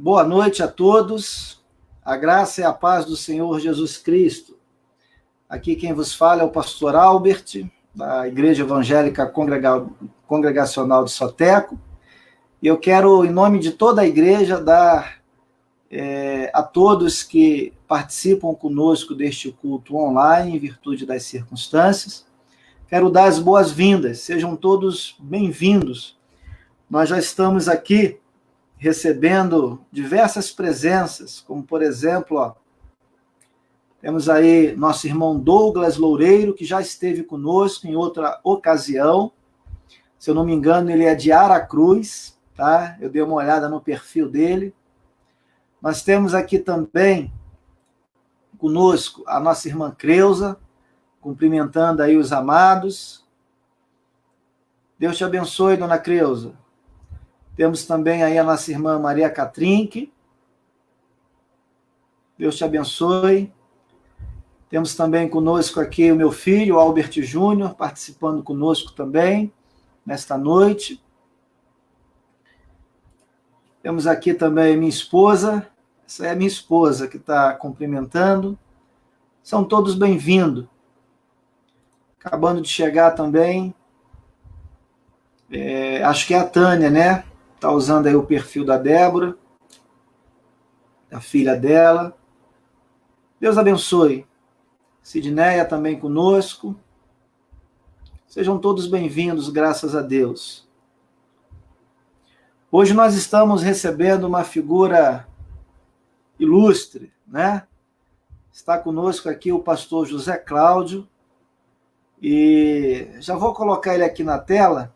Boa noite a todos, a graça e a paz do Senhor Jesus Cristo. Aqui quem vos fala é o pastor Albert, da Igreja Evangélica Congregacional de Soteco, e eu quero, em nome de toda a igreja, dar a todos que participam conosco deste culto online, em virtude das circunstâncias, quero dar as boas-vindas, sejam todos bem-vindos. Nós já estamos aqui recebendo diversas presenças, como por exemplo, temos aí nosso irmão Douglas Loureiro, que já esteve conosco em outra ocasião. Se eu não me engano, ele é de Aracruz, tá? Eu dei uma olhada no perfil dele. Nós temos aqui também conosco a nossa irmã Creuza, cumprimentando aí os amados. Deus te abençoe, dona Creuza. Temos também aí a nossa irmã Maria Catrinque. Deus te abençoe. Temos também conosco aqui o meu filho, Albert Júnior, participando conosco também, nesta noite. Temos aqui também minha esposa. Essa é a minha esposa que está cumprimentando. São todos bem-vindos. Acabando de chegar também. Acho que é a Tânia, né? Está usando aí o perfil da Débora, a filha dela. Deus abençoe. Sidneia também conosco. Sejam todos bem-vindos, graças a Deus. Hoje nós estamos recebendo uma figura ilustre, né? Está conosco aqui o pastor José Cláudio, e já vou colocar ele aqui na tela,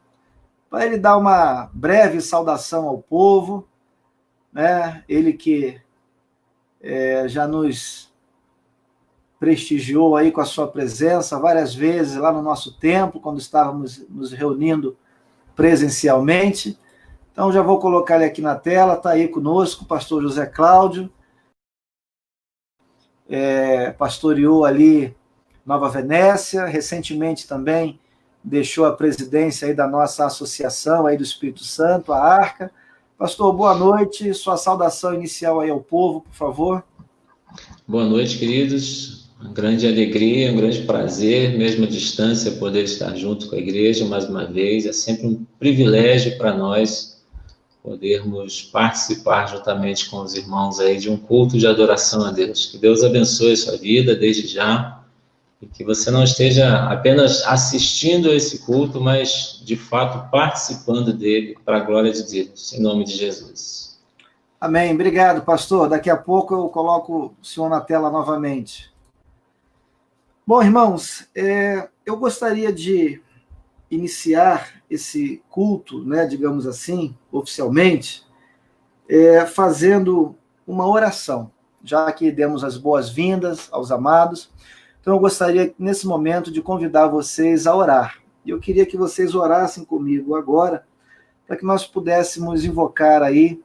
para ele dar uma breve saudação ao povo, né? Ele que já nos prestigiou aí com a sua presença várias vezes lá no nosso templo, quando estávamos nos reunindo presencialmente. Então já vou colocar ele aqui na tela, está aí conosco o pastor José Cláudio, pastoreou ali Nova Venécia, recentemente também deixou a presidência aí da nossa associação aí do Espírito Santo, a Arca. Pastor, boa noite, sua saudação inicial aí ao povo, por favor. Boa noite, queridos. Uma grande alegria, um grande prazer, mesmo à distância, poder estar junto com a igreja mais uma vez. É sempre um privilégio para nós podermos participar juntamente com os irmãos aí de um culto de adoração a Deus. Que Deus abençoe a sua vida desde já. E que você não esteja apenas assistindo a esse culto, mas, de fato, participando dele para a glória de Deus, em nome de Jesus. Amém. Obrigado, pastor. Daqui a pouco eu coloco o senhor na tela novamente. Bom, irmãos, eu gostaria de iniciar esse culto, né, digamos assim, oficialmente, fazendo uma oração, já que demos as boas-vindas aos amados. Então, eu gostaria, nesse momento, de convidar vocês a orar. E eu queria que vocês orassem comigo agora, para que nós pudéssemos invocar aí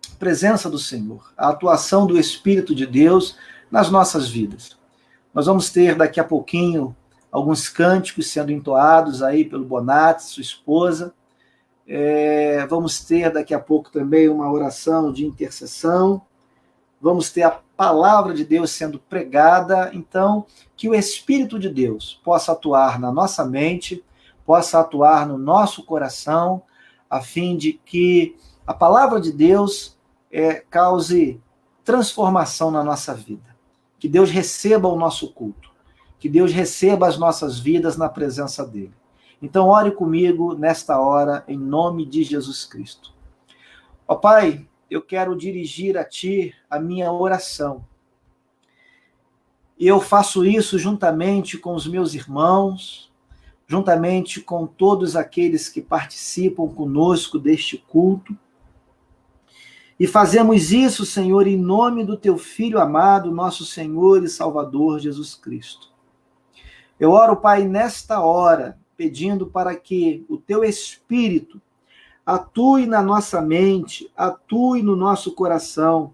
a presença do Senhor, a atuação do Espírito de Deus nas nossas vidas. Nós vamos ter, daqui a pouquinho, alguns cânticos sendo entoados aí pelo Bonatti, sua esposa. Vamos ter, daqui a pouco, também uma oração de intercessão. Vamos ter a palavra de Deus sendo pregada, então, que o Espírito de Deus possa atuar na nossa mente, possa atuar no nosso coração, a fim de que a palavra de Deus cause transformação na nossa vida. Que Deus receba o nosso culto, que Deus receba as nossas vidas na presença dele. Então, ore comigo nesta hora, em nome de Jesus Cristo. Ó Pai, eu quero dirigir a Ti a minha oração. E eu faço isso juntamente com os meus irmãos, juntamente com todos aqueles que participam conosco deste culto. E fazemos isso, Senhor, em nome do Teu Filho amado, nosso Senhor e Salvador Jesus Cristo. Eu oro, Pai, nesta hora, pedindo para que o Teu Espírito atue na nossa mente, atue no nosso coração.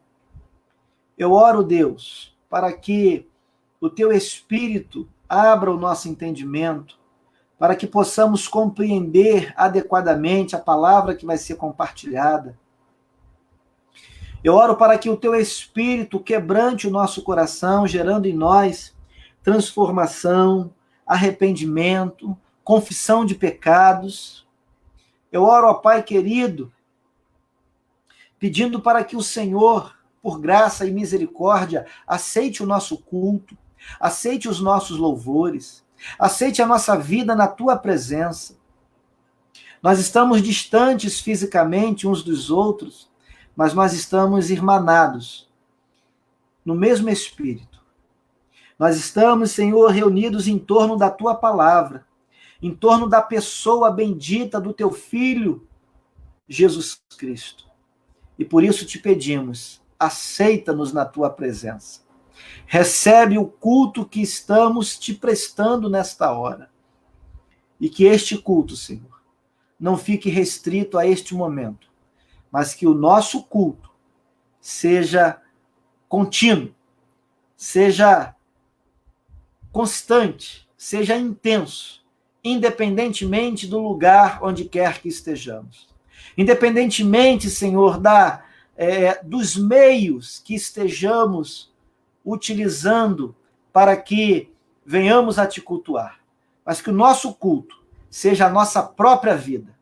Eu oro, Deus, para que o Teu Espírito abra o nosso entendimento, para que possamos compreender adequadamente a palavra que vai ser compartilhada. Eu oro para que o teu Espírito quebrante o nosso coração, gerando em nós transformação, arrependimento, confissão de pecados. Eu oro, ó Pai querido, pedindo para que o Senhor, por graça e misericórdia, aceite o nosso culto, aceite os nossos louvores, aceite a nossa vida na tua presença. Nós estamos distantes fisicamente uns dos outros, mas nós estamos irmanados no mesmo Espírito. Nós estamos, Senhor, reunidos em torno da tua palavra, em torno da pessoa bendita do teu Filho, Jesus Cristo. E por isso te pedimos, aceita-nos na tua presença. Recebe o culto que estamos te prestando nesta hora. E que este culto, Senhor, não fique restrito a este momento, mas que o nosso culto seja contínuo, seja constante, seja intenso, independentemente do lugar onde quer que estejamos. Independentemente, Senhor, dos meios que estejamos utilizando para que venhamos a te cultuar, mas que o nosso culto seja a nossa própria vida,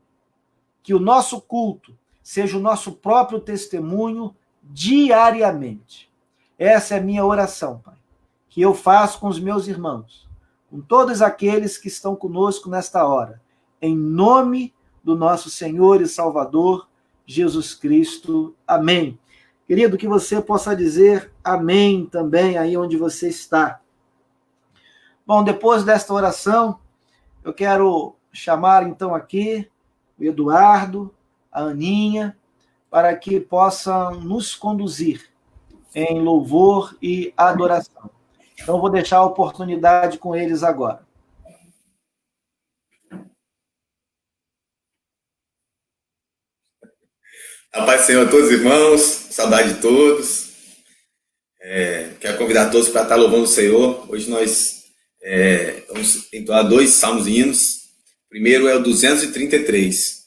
que o nosso culto seja o nosso próprio testemunho diariamente. Essa é a minha oração, Pai, que eu faço com os meus irmãos, com todos aqueles que estão conosco nesta hora, em nome do nosso Senhor e Salvador, Jesus Cristo. Amém. Querido, que você possa dizer amém também aí onde você está. Bom, depois desta oração, eu quero chamar então aqui o Eduardo, a Aninha, para que possam nos conduzir em louvor e adoração. Então, eu vou deixar a oportunidade com eles agora. A paz do Senhor a todos os irmãos, saudade de todos. Quero convidar todos para estar louvando o Senhor. Hoje nós vamos entoar 2 salmos e hinos. O primeiro é o 233.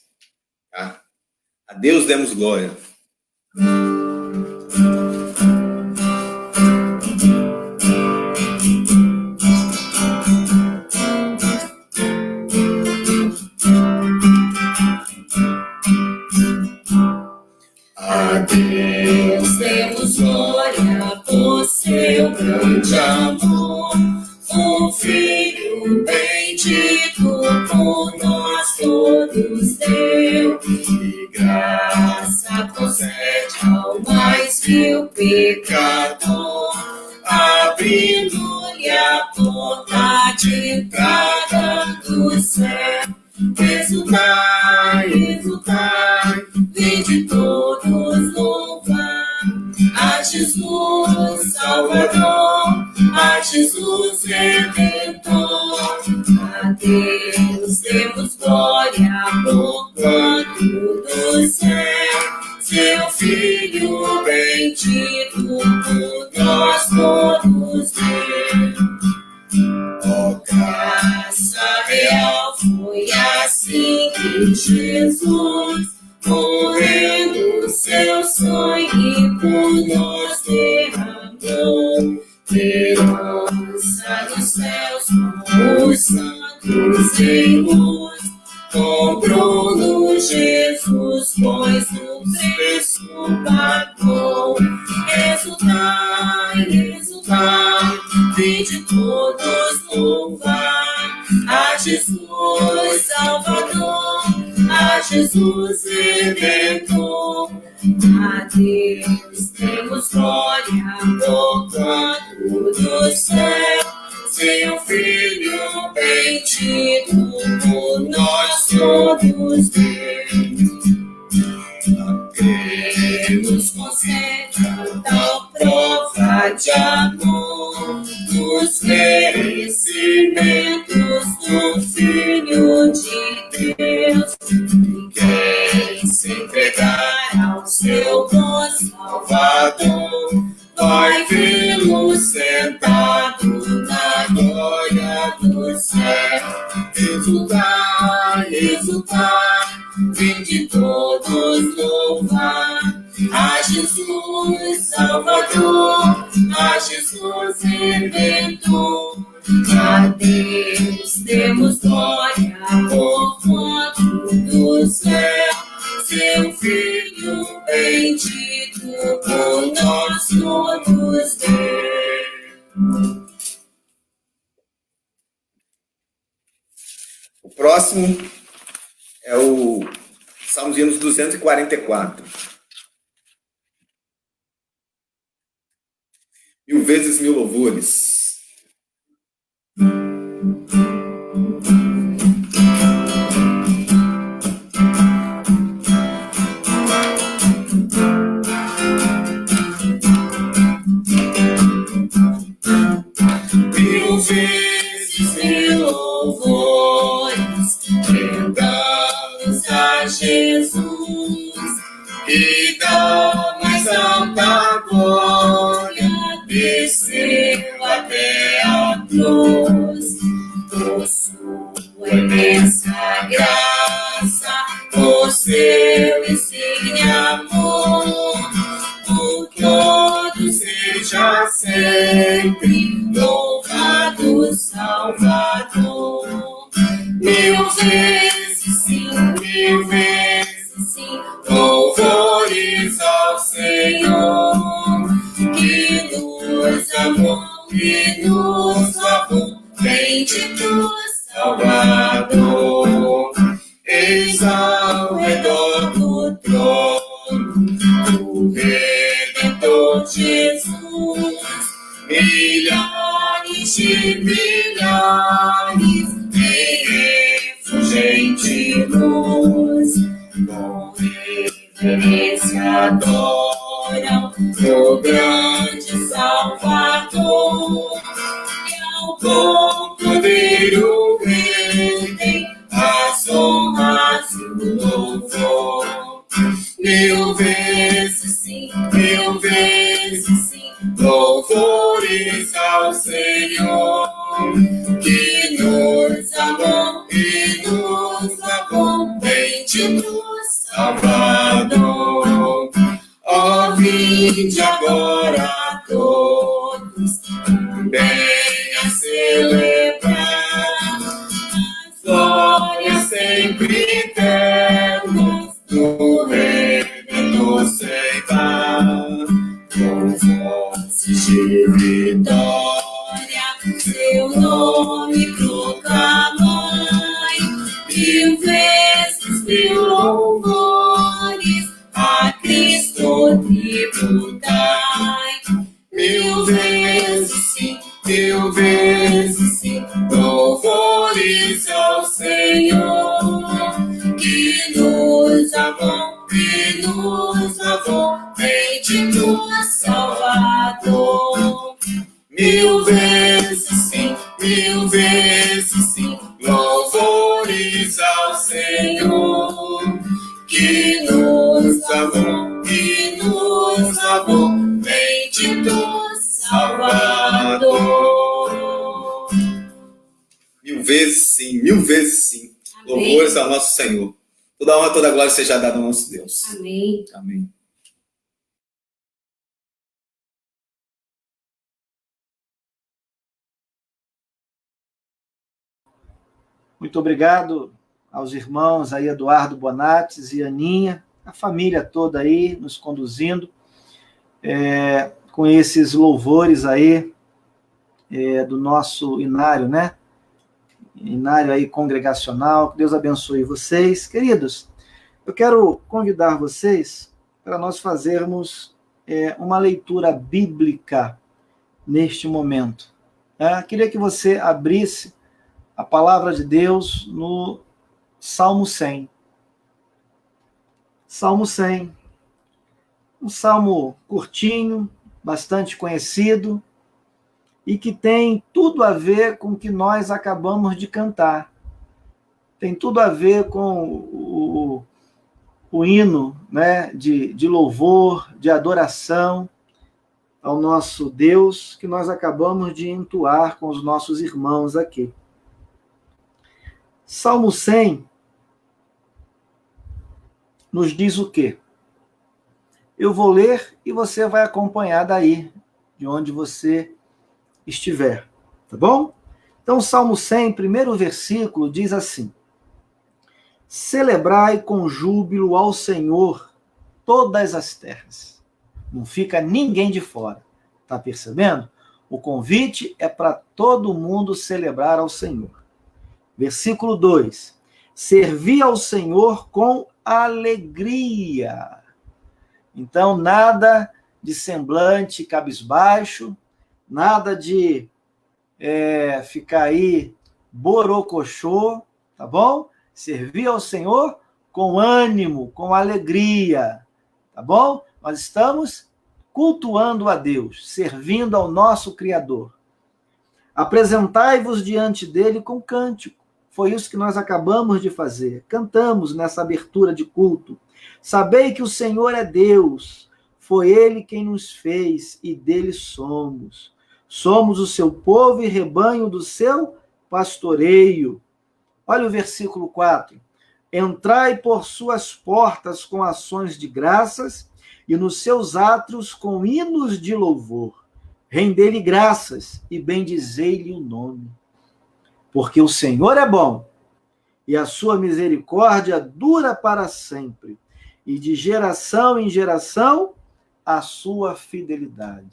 Tá? A Deus demos glória. A Deus demos glória por seu grande amor, o Filho bendito por nós todos deu, e graça concede ao mais vil pecador, abrindo-lhe a porta de entrada do céu. Exultai, exultai, vinde todos louvar a Jesus Salvador, a Jesus Redentor. A Deus demos glória por quanto do céu seu Filho bendito por nós todos deu. Ó graça real, foi assim que Jesus, morrendo seu sangue por nós derramou. Herança dos céus com os santos em luz, comprou-no Jesus, pois o preço pagou. Exultai, exultai, vinde todos louvar a Jesus Salvador, a Jesus Redentor. A Deus demos glória por quanto do céu seu Filho bendito por nós todos deu. Nos concede tal prova de amor, dos merecimentos do Filho de Deus. Quem se entregar ao seu bom Salvador vai vê-lo sentado na glória do céu. Exultai, exultai, vinde todos louvar a Jesus Salvador, a Jesus Redentor. A Deus demos glória por fogo do céu, seu Filho bendito por nós todos deu. O próximo é o Salmos Hinos 244. 1000 vezes 1000 louvores. Jesus, que da mais alta glória desceu até a cruz, por sua imensa graça, por seu insigne amor, por todos seja sempre louvado Salvador. 1000 vezes sim, 1000 vezes sim, louvores ao Senhor, que nos amou e nos lavou, bendito Salvador. Eis ao redor do trono do Redentor Jesus, milhares de milhares refulgente luz, com reverência adoram o grande Salvador, e ao bom Cordeiro rendem as honras e o louvor. 1000 vezes sim, 1000 vezes sim, louvores ao Senhor, que nos amou e nos lavou, bendito Salvador. Ó, vinde agora todos também a celebrar as glórias sempre eternas do Redentor ceibar, com vozes de vitória seu nome proclamai, 1000 vezes 1000 louvores a Cristo tributai. 1000 vezes sim, 1000 vezes sim, louvores ao Senhor, que nos amou e nos lavou, bendito Salvador. 1000 vezes sim, 1000 vezes sim, louvores ao Senhor, que nos amou e nos lavou, bendito Salvador. 1000 vezes sim, 1000 vezes sim. Amém. Louvores ao nosso Senhor. Toda honra, toda glória seja dada ao nosso Deus. Amém. Amém. Muito obrigado aos irmãos aí, Eduardo Bonates e Aninha, a família toda aí nos conduzindo com esses louvores aí do nosso inário, né? Inário aí congregacional. Que Deus abençoe vocês. Queridos, eu quero convidar vocês para nós fazermos uma leitura bíblica neste momento. Queria que você abrisse a palavra de Deus no Salmo 100. Salmo 100. Um salmo curtinho, bastante conhecido, e que tem tudo a ver com o que nós acabamos de cantar. Tem tudo a ver com o hino, né, de louvor, de adoração ao nosso Deus, que nós acabamos de entoar com os nossos irmãos aqui. Salmo 100 nos diz o quê? Eu vou ler e você vai acompanhar daí, de onde você estiver, tá bom? Então, o Salmo 100, primeiro versículo, diz assim: celebrai com júbilo ao Senhor todas as terras. Não fica ninguém de fora. Tá percebendo? O convite é para todo mundo celebrar ao Senhor. Versículo 2. Servi ao Senhor com alegria. Então, nada de semblante cabisbaixo, nada de ficar aí borocochô, tá bom? Servir ao Senhor com ânimo, com alegria, tá bom? Nós estamos cultuando a Deus, servindo ao nosso Criador. Apresentai-vos diante dele com cântico. Foi isso que nós acabamos de fazer. Cantamos nessa abertura de culto. Sabei que o Senhor é Deus. Foi ele quem nos fez e dele somos. Somos o seu povo e rebanho do seu pastoreio. Olha o versículo 4. Entrai por suas portas com ações de graças e nos seus átrios com hinos de louvor. Rendei-lhe graças e bendizei-lhe o nome. Porque o Senhor é bom e a sua misericórdia dura para sempre. E de geração em geração a sua fidelidade.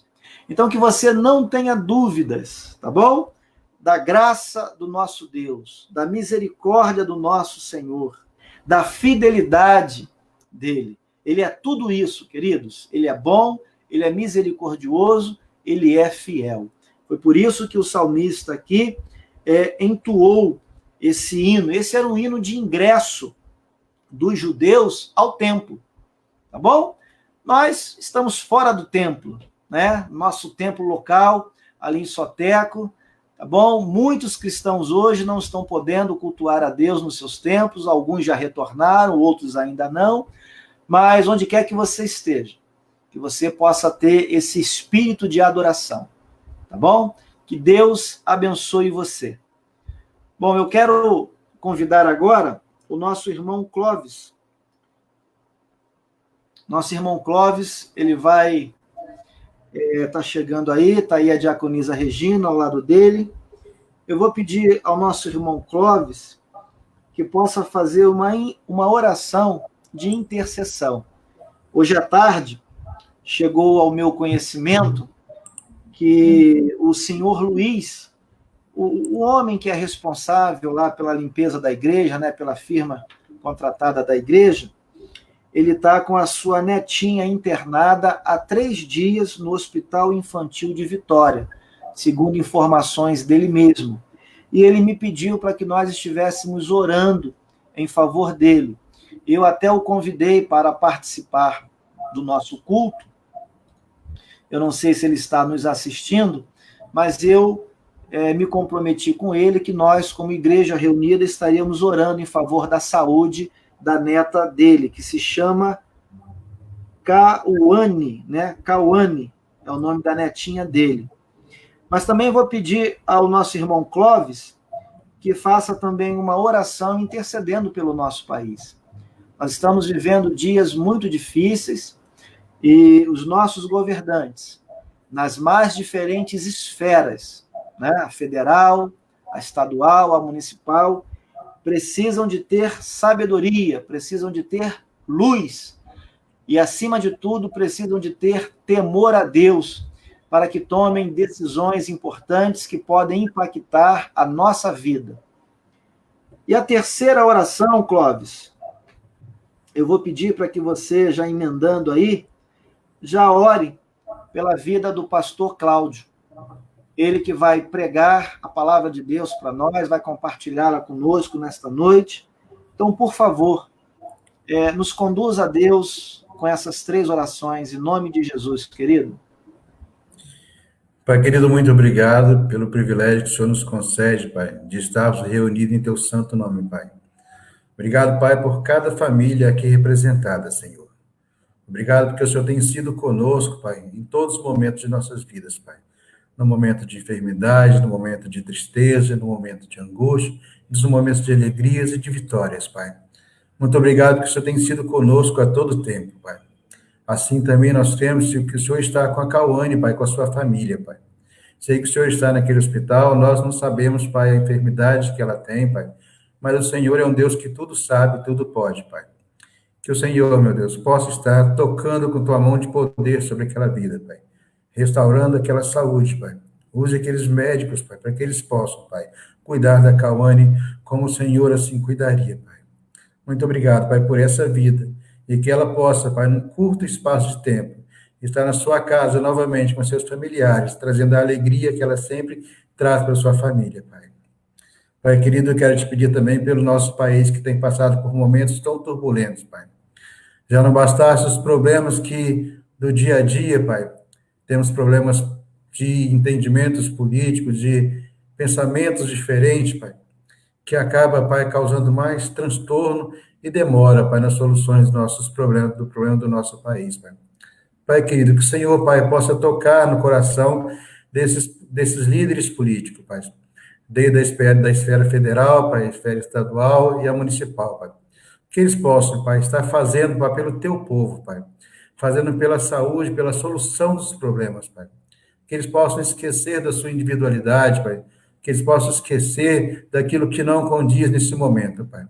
Então, que você não tenha dúvidas, tá bom? Da graça do nosso Deus, da misericórdia do nosso Senhor, da fidelidade dele. Ele é tudo isso, queridos. Ele é bom, ele é misericordioso, ele é fiel. Foi por isso que o salmista aqui entoou esse hino. Esse era um hino de ingresso dos judeus ao templo, tá bom? Nós estamos fora do templo, né? Nosso templo local, ali em Soteco, tá bom? Muitos cristãos hoje não estão podendo cultuar a Deus nos seus templos, alguns já retornaram, outros ainda não, mas onde quer que você esteja, que você possa ter esse espírito de adoração, tá bom? Que Deus abençoe você. Bom, eu quero convidar agora o nosso irmão Clóvis. Nosso irmão Clóvis, ele vai tá chegando aí, tá aí a diaconisa Regina ao lado dele. Eu vou pedir ao nosso irmão Clóvis que possa fazer uma oração de intercessão. Hoje à tarde chegou ao meu conhecimento que o senhor Luiz, o homem que é responsável lá pela limpeza da igreja, né, pela firma contratada da igreja, ele está com a sua netinha internada há 3 dias no Hospital Infantil de Vitória, segundo informações dele mesmo. E ele me pediu para que nós estivéssemos orando em favor dele. Eu até o convidei para participar do nosso culto. Eu não sei se ele está nos assistindo, mas eu me comprometi com ele que nós, como igreja reunida, estaríamos orando em favor da saúde da neta dele, que se chama Cauane, né? Cauane é o nome da netinha dele. Mas também vou pedir ao nosso irmão Clóvis que faça também uma oração intercedendo pelo nosso país. Nós estamos vivendo dias muito difíceis e os nossos governantes, nas mais diferentes esferas, né? A federal, a estadual, a municipal, precisam de ter sabedoria, precisam de ter luz e, acima de tudo, precisam de ter temor a Deus para que tomem decisões importantes que podem impactar a nossa vida. E a terceira oração, Clóvis, eu vou pedir para que você, já emendando aí, já ore pela vida do pastor Cláudio. Ele que vai pregar a palavra de Deus para nós, vai compartilhá-la conosco nesta noite. Então, por favor, nos conduza a Deus com essas 3 orações, em nome de Jesus, querido. Pai querido, muito obrigado pelo privilégio que o Senhor nos concede, Pai, de estarmos reunidos em Teu santo nome, Pai. Obrigado, Pai, por cada família aqui representada, Senhor. Obrigado porque o Senhor tem sido conosco, Pai, em todos os momentos de nossas vidas, Pai. No momento de enfermidade, no momento de tristeza, no momento de angústia, nos momentos de alegrias e de vitórias, Pai. Muito obrigado que o Senhor tem sido conosco a todo tempo, Pai. Assim também nós temos que o Senhor está com a Cauane, Pai, com a sua família, Pai. Sei que o Senhor está naquele hospital, nós não sabemos, Pai, a enfermidade que ela tem, Pai, mas o Senhor é um Deus que tudo sabe, tudo pode, Pai. Que o Senhor, meu Deus, possa estar tocando com tua mão de poder sobre aquela vida, Pai. Restaurando aquela saúde, Pai. Use aqueles médicos, Pai, para que eles possam, Pai, cuidar da Cauane como o Senhor assim cuidaria, Pai. Muito obrigado, Pai, por essa vida. E que ela possa, Pai, num curto espaço de tempo, estar na sua casa novamente com seus familiares, trazendo a alegria que ela sempre traz para a sua família, Pai. Pai querido, eu quero te pedir também pelo nosso país que tem passado por momentos tão turbulentos, Pai. Já não bastasse os problemas que do dia a dia, Pai, temos problemas de entendimentos políticos, de pensamentos diferentes, Pai, que acaba, Pai, causando mais transtorno e demora, Pai, nas soluções dos nossos problemas, do problema do nosso país, Pai. Pai querido, que o Senhor, Pai, possa tocar no coração desses líderes políticos, Pai, desde da esfera federal, Pai, a esfera estadual e a municipal, Pai. Que eles possam, Pai, estar fazendo, Pai, pelo teu povo, Pai, fazendo pela saúde, pela solução dos problemas, Pai. Que eles possam esquecer da sua individualidade, Pai, que eles possam esquecer daquilo que não condiz nesse momento, Pai.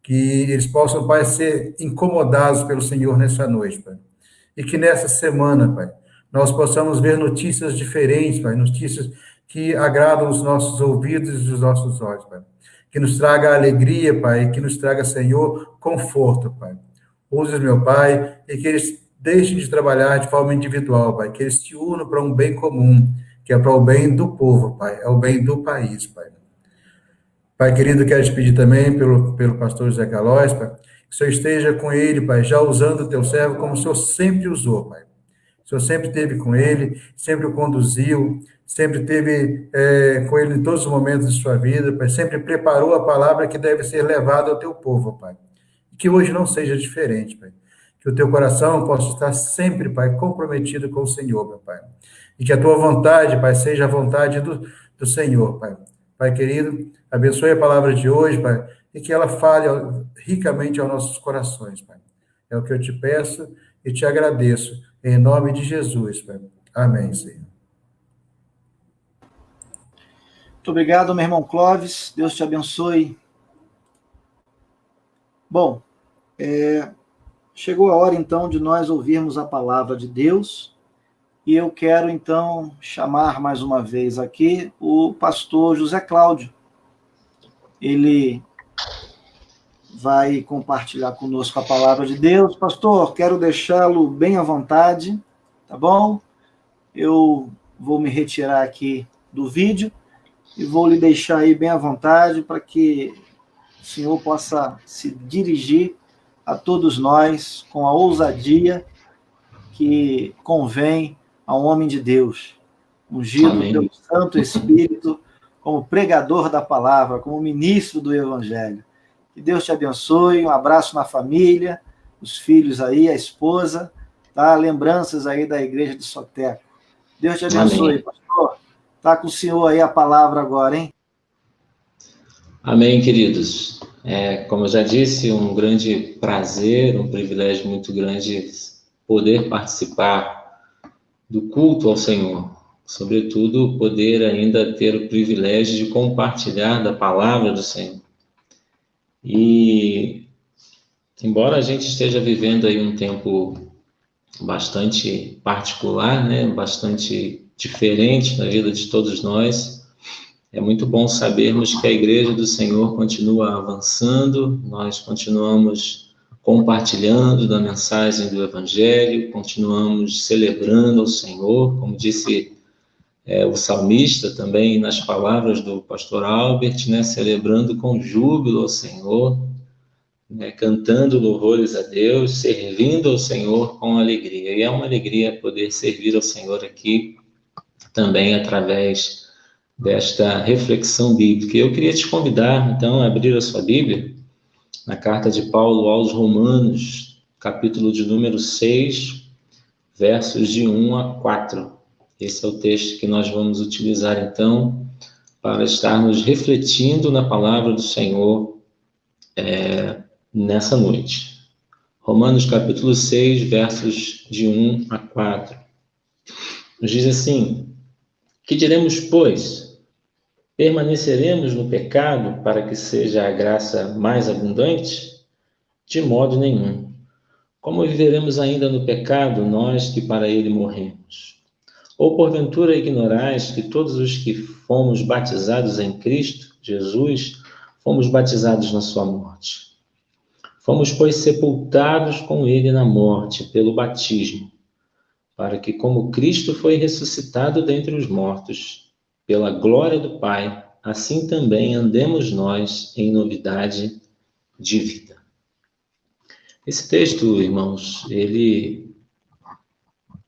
Que eles possam, Pai, ser incomodados pelo Senhor nessa noite, Pai. E que nessa semana, Pai, nós possamos ver notícias diferentes, Pai, notícias que agradam os nossos ouvidos e os nossos olhos, Pai. Que nos traga alegria, Pai, que nos traga, Senhor, conforto, Pai. Use, meu Pai, e que eles deixem de trabalhar de forma individual, Pai, que eles se unam para um bem comum, que é para o bem do povo, Pai, é o bem do país, Pai. Pai querido, quero te pedir também pelo pastor José Calóis, Pai, que o Senhor esteja com ele, Pai, já usando o teu servo como o Senhor sempre usou, Pai. O Senhor sempre esteve com ele, sempre o conduziu, sempre esteve com ele em todos os momentos de sua vida, Pai, sempre preparou a palavra que deve ser levada ao teu povo, Pai. E que hoje não seja diferente, Pai. Que o teu coração possa estar sempre, Pai, comprometido com o Senhor, meu Pai. E que a tua vontade, Pai, seja a vontade do Senhor, Pai. Pai querido, abençoe a palavra de hoje, Pai, e que ela fale ricamente aos nossos corações, Pai. É o que eu te peço e te agradeço, em nome de Jesus, Pai. Amém, Senhor. Muito obrigado, meu irmão Clóvis. Deus te abençoe. Bom, chegou a hora, então, de nós ouvirmos a palavra de Deus. E eu quero, então, chamar mais uma vez aqui o pastor José Cláudio. Ele vai compartilhar conosco a palavra de Deus. Pastor, quero deixá-lo bem à vontade, tá bom? Eu vou me retirar aqui do vídeo e vou lhe deixar aí bem à vontade para que o senhor possa se dirigir a todos nós com a ousadia que convém a um homem de Deus, ungido pelo Santo Espírito, como pregador da palavra, como ministro do Evangelho. Que Deus te abençoe, um abraço na família, os filhos aí, a esposa, tá? Lembranças aí da igreja de Soteco. Deus te abençoe, amém. Pastor. Tá com o senhor aí a palavra agora, hein? Amém, queridos. Como eu já disse, um grande prazer, um privilégio muito grande poder participar do culto ao Senhor, sobretudo poder ainda ter o privilégio de compartilhar da palavra do Senhor. E, embora a gente esteja vivendo aí um tempo bastante particular, né, bastante diferente na vida de todos nós, é muito bom sabermos que a Igreja do Senhor continua avançando, nós continuamos compartilhando da mensagem do Evangelho, continuamos celebrando o Senhor, como disse o salmista também nas palavras do pastor Albert, né, celebrando com júbilo ao Senhor, né, cantando louvores a Deus, servindo ao Senhor com alegria. E é uma alegria poder servir ao Senhor aqui também através desta reflexão bíblica. Eu queria te convidar, então, a abrir a sua Bíblia na carta de Paulo aos Romanos, capítulo de número 6, versos de 1 a 4. Esse é o texto que nós vamos utilizar, então, para estarmos refletindo na palavra do Senhor nessa noite. Romanos capítulo 6, versos de 1 a 4. Nos diz assim: que diremos, pois? Permaneceremos no pecado para que seja a graça mais abundante? De modo nenhum. Como viveremos ainda no pecado, nós que para ele morremos? Ou porventura ignorais que todos os que fomos batizados em Cristo Jesus, fomos batizados na sua morte? Fomos, pois, sepultados com ele na morte pelo batismo, para que, como Cristo foi ressuscitado dentre os mortos, pela glória do Pai, assim também andemos nós em novidade de vida. Esse texto, irmãos, ele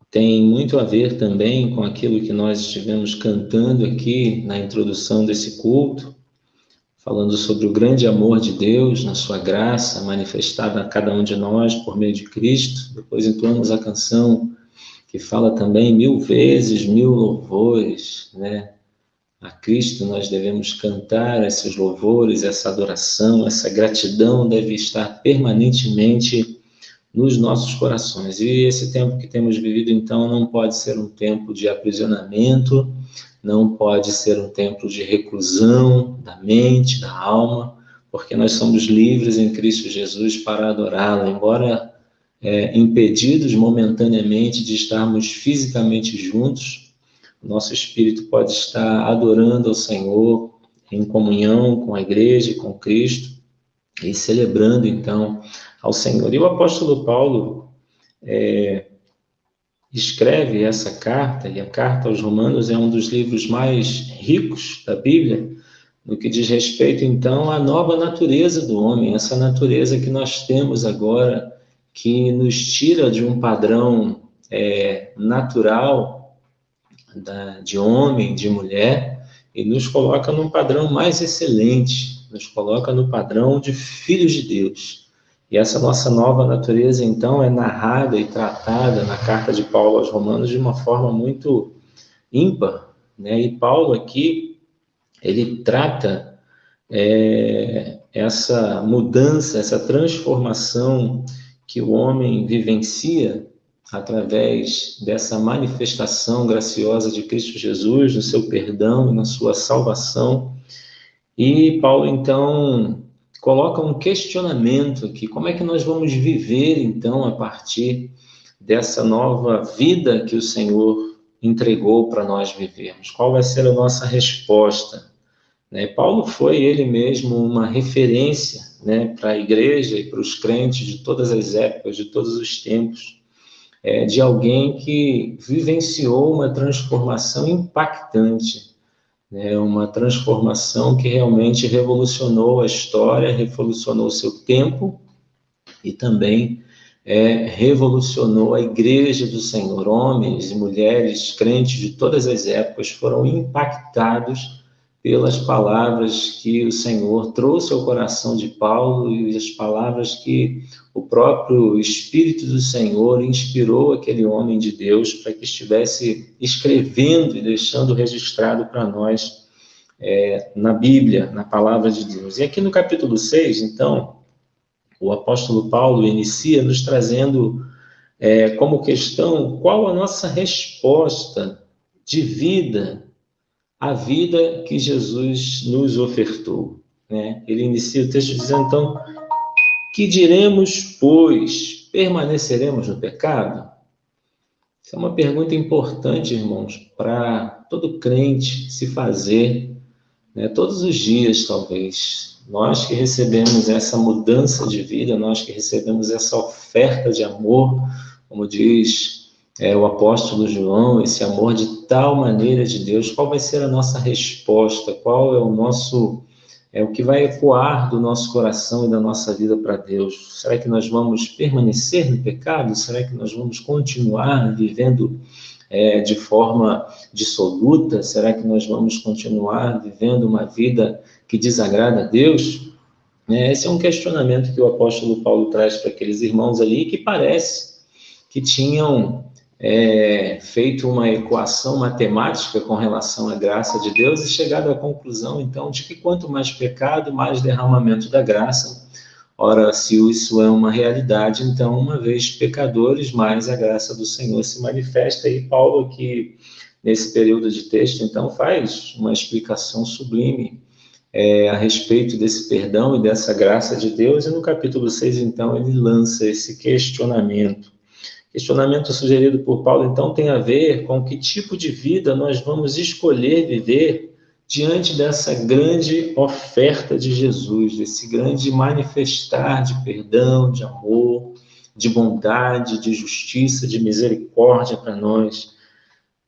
tem muito a ver também com aquilo que nós estivemos cantando aqui na introdução desse culto, falando sobre o grande amor de Deus na sua graça manifestada a cada um de nós por meio de Cristo. Depois entoamos a canção que fala também 1000 vezes, 1000 louvores, né? A Cristo nós devemos cantar esses louvores, essa adoração, essa gratidão deve estar permanentemente nos nossos corações. E esse tempo que temos vivido, então, não pode ser um tempo de aprisionamento, não pode ser um tempo de reclusão da mente, da alma, porque nós somos livres em Cristo Jesus para adorá-lo, embora impedidos momentaneamente de estarmos fisicamente juntos, o nosso espírito pode estar adorando ao Senhor em comunhão com a igreja e com Cristo e celebrando então ao Senhor. E o apóstolo Paulo escreve essa carta, e a carta aos Romanos é um dos livros mais ricos da Bíblia, no que diz respeito então à nova natureza do homem, essa natureza que nós temos agora, que nos tira de um padrão natural de homem, de mulher, e nos coloca num padrão mais excelente, nos coloca no padrão de filhos de Deus. E essa nossa nova natureza, então, é narrada e tratada na carta de Paulo aos Romanos de uma forma muito ímpar, né? E Paulo aqui, ele trata essa mudança, essa transformação que o homem vivencia através dessa manifestação graciosa de Cristo Jesus, no seu perdão e na sua salvação. E Paulo, então, coloca um questionamento aqui: como é que nós vamos viver, então, a partir dessa nova vida que o Senhor entregou para nós vivermos? Qual vai ser a nossa resposta? Paulo foi ele mesmo uma referência, para a igreja e para os crentes de todas as épocas, de todos os tempos, de alguém que vivenciou uma transformação impactante, uma transformação que realmente revolucionou a história, revolucionou o seu tempo e também revolucionou a igreja do Senhor. Homens e mulheres crentes de todas as épocas foram impactados pelas palavras que o Senhor trouxe ao coração de Paulo e as palavras que o próprio Espírito do Senhor inspirou aquele homem de Deus para que estivesse escrevendo e deixando registrado para nós na Bíblia, na palavra de Deus. E aqui no capítulo 6, então, o apóstolo Paulo inicia nos trazendo como questão qual a nossa resposta de vida à vida que Jesus nos ofertou. Ele inicia o texto dizendo, então, que diremos, pois, permaneceremos no pecado? Essa é uma pergunta importante, irmãos, para todo crente se fazer, todos os dias, talvez. Nós que recebemos essa mudança de vida, nós que recebemos essa oferta de amor, como diz o apóstolo João, esse amor de tal maneira de Deus, qual vai ser a nossa resposta? Qual é o que vai ecoar do nosso coração e da nossa vida para Deus? Será que nós vamos permanecer no pecado? Será que nós vamos continuar vivendo de forma dissoluta? Será que nós vamos continuar vivendo uma vida que desagrada a Deus? Esse é um questionamento que o apóstolo Paulo traz para aqueles irmãos ali, que parece que tinham feito uma equação matemática com relação à graça de Deus e chegado à conclusão, então, de que quanto mais pecado, mais derramamento da graça, Ora, se isso é uma realidade, então, uma vez pecadores, mais a graça do Senhor se manifesta. E Paulo aqui, nesse período de texto, então, faz uma explicação sublime a respeito desse perdão e dessa graça de Deus. E no capítulo 6, então, ele lança esse questionamento. Questionamento sugerido por Paulo, então, tem a ver com que tipo de vida nós vamos escolher viver diante dessa grande oferta de Jesus, desse grande manifestar de perdão, de amor, de bondade, de justiça, de misericórdia para nós.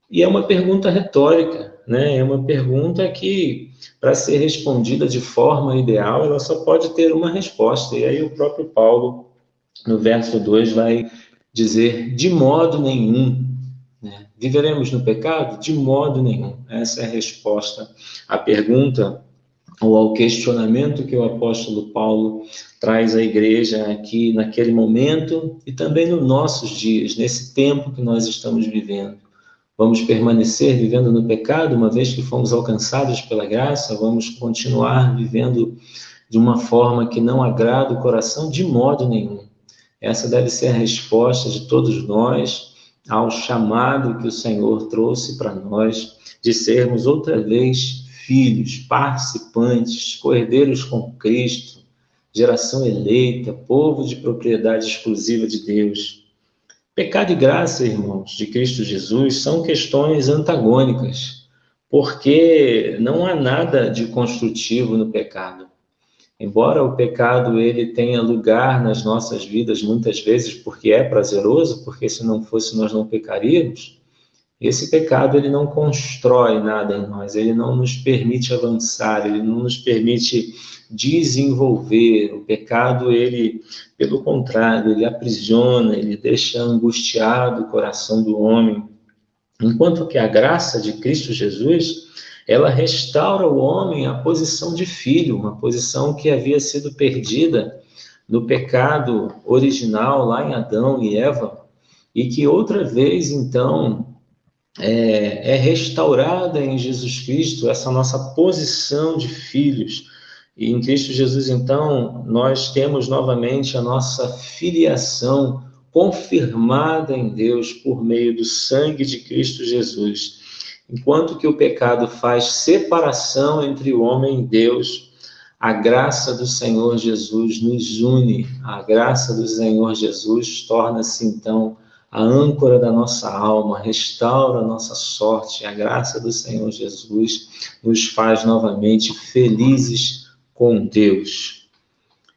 E é uma pergunta retórica, né? É uma pergunta que, para ser respondida de forma ideal, ela só pode ter uma resposta. E aí o próprio Paulo, no verso 2, vai dizer: de modo nenhum. Né? Viveremos no pecado? De modo nenhum. Essa é a resposta à pergunta ou ao questionamento que o apóstolo Paulo traz à igreja aqui naquele momento e também nos nossos dias, nesse tempo que nós estamos vivendo. Vamos permanecer vivendo no pecado, uma vez que fomos alcançados pela graça? Vamos continuar vivendo de uma forma que não agrada o coração? De modo nenhum. Essa deve ser a resposta de todos nós ao chamado que o Senhor trouxe para nós de sermos outra vez filhos, participantes, cordeiros com Cristo, geração eleita, povo de propriedade exclusiva de Deus. Pecado e graça, irmãos, de Cristo Jesus são questões antagônicas, porque não há nada de construtivo no pecado. Embora o pecado ele tenha lugar nas nossas vidas muitas vezes porque é prazeroso, porque se não fosse nós não pecaríamos, esse pecado ele não constrói nada em nós, ele não nos permite avançar, ele não nos permite desenvolver. O pecado, ele, pelo contrário, ele aprisiona, ele deixa angustiado o coração do homem. Enquanto que a graça de Cristo Jesus, ela restaura o homem à posição de filho, uma posição que havia sido perdida no pecado original, lá em Adão e Eva, e que outra vez, então, é restaurada em Jesus Cristo, essa nossa posição de filhos. E em Cristo Jesus, então, nós temos novamente a nossa filiação confirmada em Deus por meio do sangue de Cristo Jesus. Enquanto que o pecado faz separação entre o homem e Deus, a graça do Senhor Jesus nos une. A graça do Senhor Jesus torna-se, então, a âncora da nossa alma, restaura a nossa sorte. A graça do Senhor Jesus nos faz novamente felizes com Deus.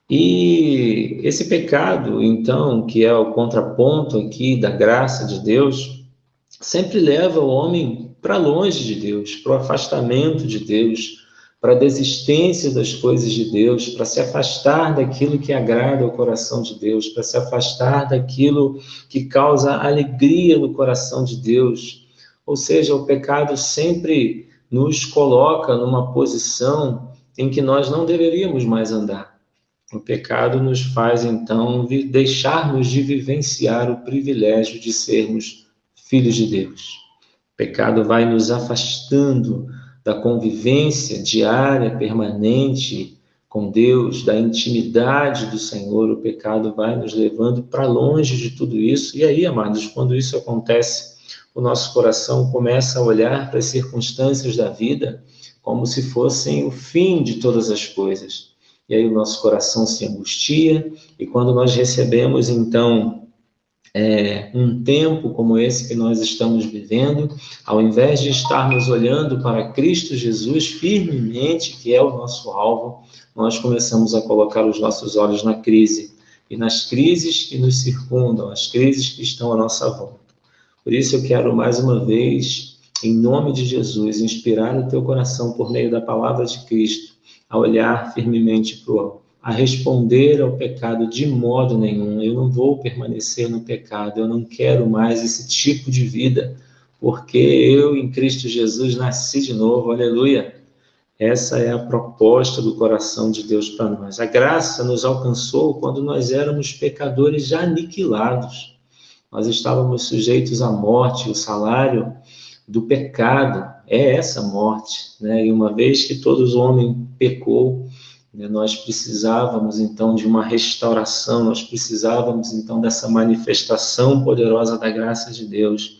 E esse pecado, então, que é o contraponto aqui da graça de Deus, sempre leva o homem para longe de Deus, para o afastamento de Deus, para a desistência das coisas de Deus, para se afastar daquilo que agrada ao coração de Deus, para se afastar daquilo que causa alegria no coração de Deus. Ou seja, o pecado sempre nos coloca numa posição em que nós não deveríamos mais andar. O pecado nos faz, então, deixarmos de vivenciar o privilégio de sermos filhos de Deus. O pecado vai nos afastando da convivência diária, permanente com Deus, da intimidade do Senhor. O pecado vai nos levando para longe de tudo isso. E aí, amados, quando isso acontece, o nosso coração começa a olhar para as circunstâncias da vida como se fossem o fim de todas as coisas. E aí o nosso coração se angustia, e quando nós recebemos, então, um tempo como esse que nós estamos vivendo, ao invés de estarmos olhando para Cristo Jesus firmemente, que é o nosso alvo, nós começamos a colocar os nossos olhos na crise, e nas crises que nos circundam, as crises que estão à nossa volta. Por isso eu quero mais uma vez, em nome de Jesus, inspirar o teu coração por meio da palavra de Cristo, a olhar firmemente para o alvo, a responder ao pecado de modo nenhum. Eu não vou permanecer no pecado, eu não quero mais esse tipo de vida, porque eu em Cristo Jesus nasci de novo, aleluia. Essa é a proposta do coração de Deus para nós. A graça nos alcançou quando nós éramos pecadores já aniquilados. Nós estávamos sujeitos à morte, o salário do pecado é essa morte, né? E uma vez que todo homem pecou, Nós precisávamos, então, de uma restauração, nós precisávamos, então, dessa manifestação poderosa da graça de Deus,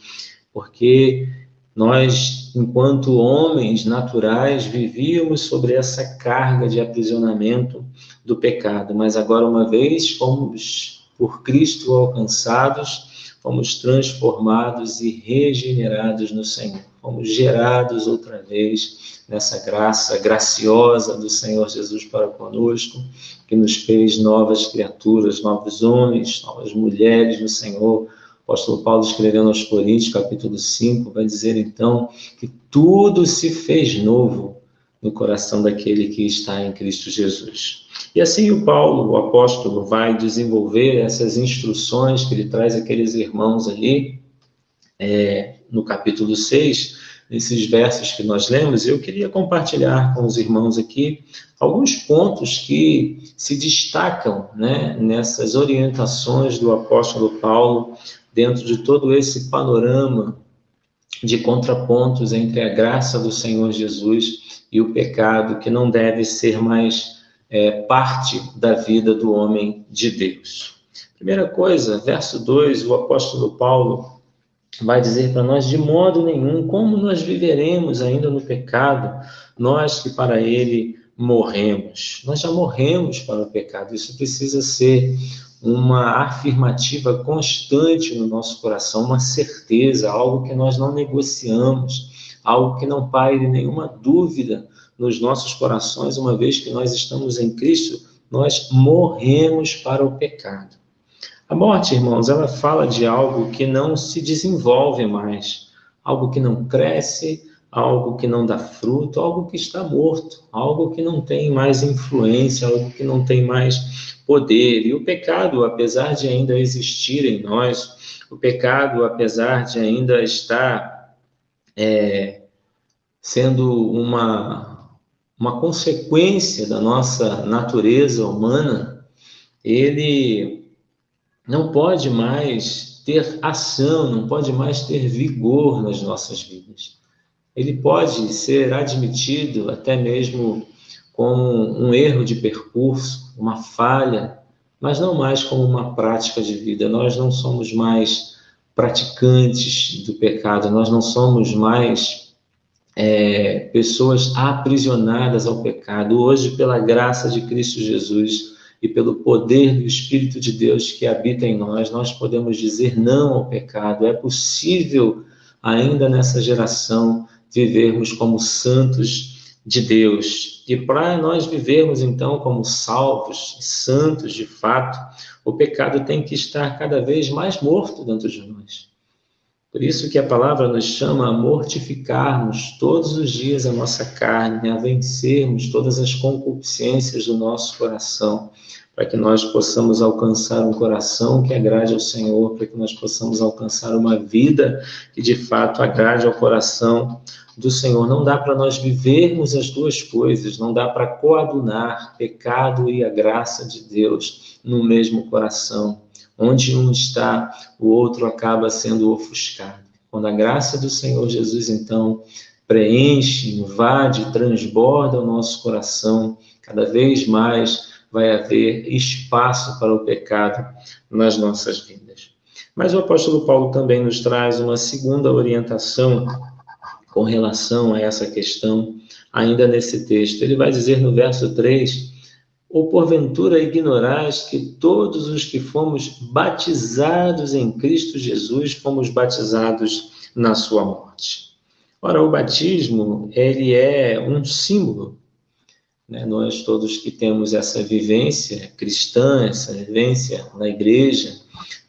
porque nós, enquanto homens naturais, vivíamos sobre essa carga de aprisionamento do pecado, mas agora, uma vez, fomos, por Cristo, alcançados, fomos transformados e regenerados no Senhor, fomos gerados outra vez nessa graça graciosa do Senhor Jesus para conosco, que nos fez novas criaturas, novos homens, novas mulheres no Senhor. O apóstolo Paulo, escrevendo aos Coríntios, capítulo 5, vai dizer, então, que tudo se fez novo no coração daquele que está em Cristo Jesus. E assim o Paulo, o apóstolo, vai desenvolver essas instruções que ele traz àqueles irmãos ali, no capítulo 6, nesses versos que nós lemos. Eu queria compartilhar com os irmãos aqui alguns pontos que se destacam, né, nessas orientações do apóstolo Paulo, dentro de todo esse panorama de contrapontos entre a graça do Senhor Jesus e o pecado, que não deve ser mais parte da vida do homem de Deus. Primeira coisa, verso 2, o apóstolo Paulo vai dizer para nós, de modo nenhum, como nós viveremos ainda no pecado, nós que para ele morremos. Nós já morremos para o pecado, isso precisa ser uma afirmativa constante no nosso coração, uma certeza, algo que nós não negociamos, algo que não paire nenhuma dúvida nos nossos corações, uma vez que nós estamos em Cristo, nós morremos para o pecado. A morte, irmãos, ela fala de algo que não se desenvolve mais, algo que não cresce, algo que não dá fruto, algo que está morto, algo que não tem mais influência, algo que não tem mais poder. E o pecado, apesar de ainda existir em nós, o pecado, apesar de ainda estar sendo uma consequência da nossa natureza humana, ele não pode mais ter ação, não pode mais ter vigor nas nossas vidas. Ele pode ser admitido até mesmo como um erro de percurso, uma falha, mas não mais como uma prática de vida. Nós não somos mais praticantes do pecado, nós não somos mais pessoas aprisionadas ao pecado. Hoje, pela graça de Cristo Jesus e pelo poder do Espírito de Deus que habita em nós, nós podemos dizer não ao pecado. É possível, ainda nessa geração, vivermos como santos de Deus. E para nós vivermos, então, como salvos, santos de fato, o pecado tem que estar cada vez mais morto dentro de nós. Por isso que a palavra nos chama a mortificarmos todos os dias a nossa carne, a vencermos todas as concupiscências do nosso coração, para que nós possamos alcançar um coração que agrade ao Senhor, para que nós possamos alcançar uma vida que de fato agrade ao coração do Senhor. Não dá para nós vivermos as duas coisas, não dá para coadunar pecado e a graça de Deus no mesmo coração. Onde um está, o outro acaba sendo ofuscado. Quando a graça do Senhor Jesus, então, preenche, invade, transborda o nosso coração, cada vez mais vai haver espaço para o pecado nas nossas vidas. Mas o apóstolo Paulo também nos traz uma segunda orientação com relação a essa questão, ainda nesse texto. Ele vai dizer no verso 3, ou porventura ignorais que todos os que fomos batizados em Cristo Jesus, fomos batizados na sua morte. Ora, o batismo, ele é um símbolo, né? Nós todos que temos essa vivência cristã, essa vivência na igreja,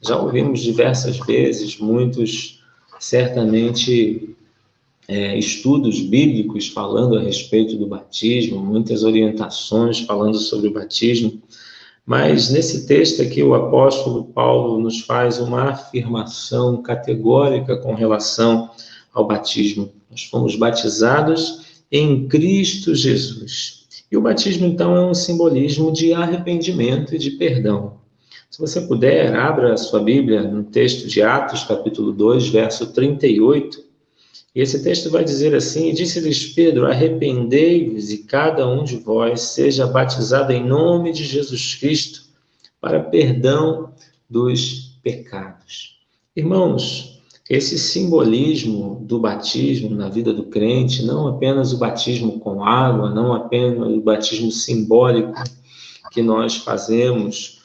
já ouvimos diversas vezes, muitos certamente estudos bíblicos falando a respeito do batismo, muitas orientações falando sobre o batismo, mas nesse texto aqui o apóstolo Paulo nos faz uma afirmação categórica com relação ao batismo. Nós fomos batizados em Cristo Jesus. E o batismo, então, é um simbolismo de arrependimento e de perdão. Se você puder, abra a sua Bíblia no texto de Atos, capítulo 2, verso 38, E esse texto vai dizer assim: disse-lhes Pedro, arrependei-vos e cada um de vós seja batizado em nome de Jesus Cristo para perdão dos pecados. Irmãos, esse simbolismo do batismo na vida do crente, não apenas o batismo com água, não apenas o batismo simbólico que nós fazemos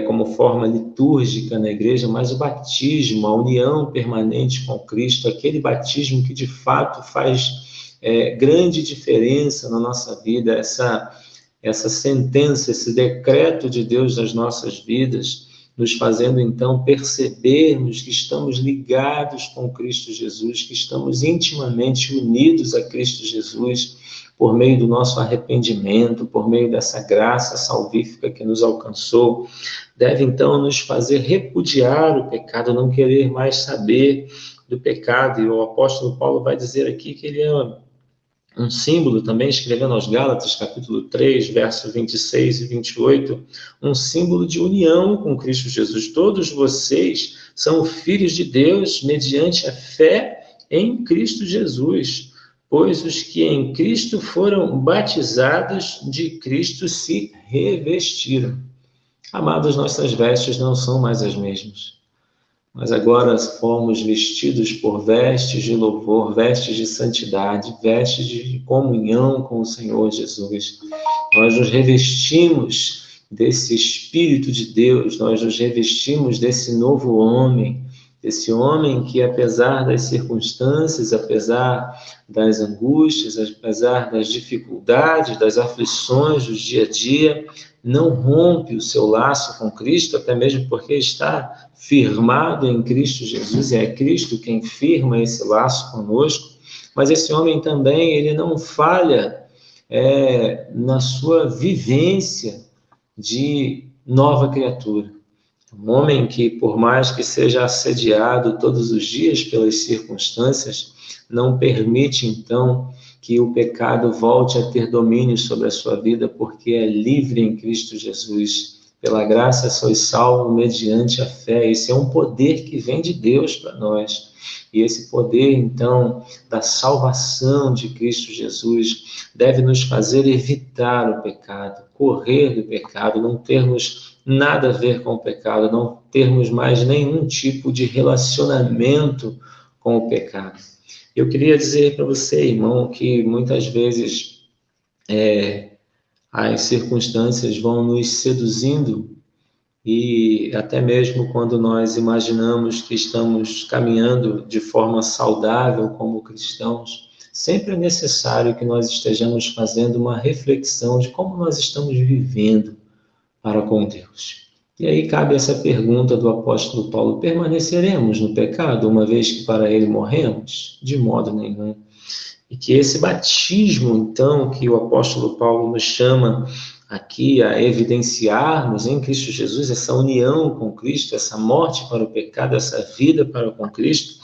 como forma litúrgica na igreja, mas o batismo, a união permanente com Cristo, aquele batismo que de fato faz grande diferença na nossa vida, essa sentença, esse decreto de Deus nas nossas vidas, nos fazendo então percebermos que estamos ligados com Cristo Jesus, que estamos intimamente unidos a Cristo Jesus, por meio do nosso arrependimento, por meio dessa graça salvífica que nos alcançou, deve então nos fazer repudiar o pecado, não querer mais saber do pecado. E o apóstolo Paulo vai dizer aqui que ele é um símbolo também, escrevendo aos Gálatas, capítulo 3, versos 26 e 28, um símbolo de união com Cristo Jesus. Todos vocês são filhos de Deus mediante a fé em Cristo Jesus, pois os que em Cristo foram batizados, de Cristo se revestiram. Amados, nossas vestes não são mais as mesmas, mas agora fomos vestidos por vestes de louvor, vestes de santidade, vestes de comunhão com o Senhor Jesus. Nós nos revestimos desse Espírito de Deus, nós nos revestimos desse novo homem, esse homem que, apesar das circunstâncias, apesar das angústias, apesar das dificuldades, das aflições do dia a dia, não rompe o seu laço com Cristo, até mesmo porque está firmado em Cristo Jesus, e é Cristo quem firma esse laço conosco. Mas esse homem também, ele não falha na sua vivência de nova criatura. Um homem que, por mais que seja assediado todos os dias pelas circunstâncias, não permite, então, que o pecado volte a ter domínio sobre a sua vida, porque é livre em Cristo Jesus. Pela graça sois salvos mediante a fé. Esse é um poder que vem de Deus para nós. E esse poder, então, da salvação de Cristo Jesus, deve nos fazer evitar o pecado, correr do pecado, não termos nada a ver com o pecado, não termos mais nenhum tipo de relacionamento com o pecado. Eu queria dizer para você, irmão, que muitas vezes as circunstâncias vão nos seduzindo, e até mesmo quando nós imaginamos que estamos caminhando de forma saudável como cristãos, sempre é necessário que nós estejamos fazendo uma reflexão de como nós estamos vivendo para com Deus. E aí cabe essa pergunta do apóstolo Paulo: permaneceremos no pecado uma vez que para ele morremos? De modo nenhum. E que esse batismo, então, que o apóstolo Paulo nos chama aqui a evidenciarmos em Cristo Jesus, essa união com Cristo, essa morte para o pecado, essa vida para com Cristo,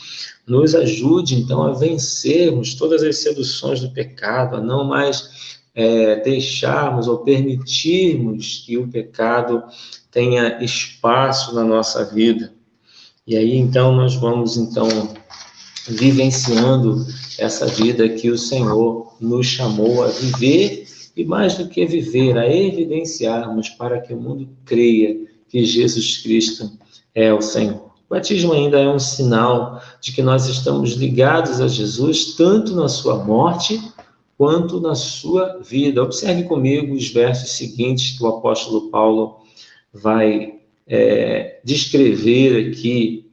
nos ajude, então, a vencermos todas as seduções do pecado, a não mais deixarmos ou permitirmos que o pecado tenha espaço na nossa vida. E aí, então, nós vamos, vivenciando essa vida que o Senhor nos chamou a viver, e mais do que viver, a evidenciarmos para que o mundo creia que Jesus Cristo é o Senhor. O batismo ainda é um sinal de que nós estamos ligados a Jesus, tanto na sua morte quanto na sua vida. Observe comigo os versos seguintes que o apóstolo Paulo vai descrever aqui,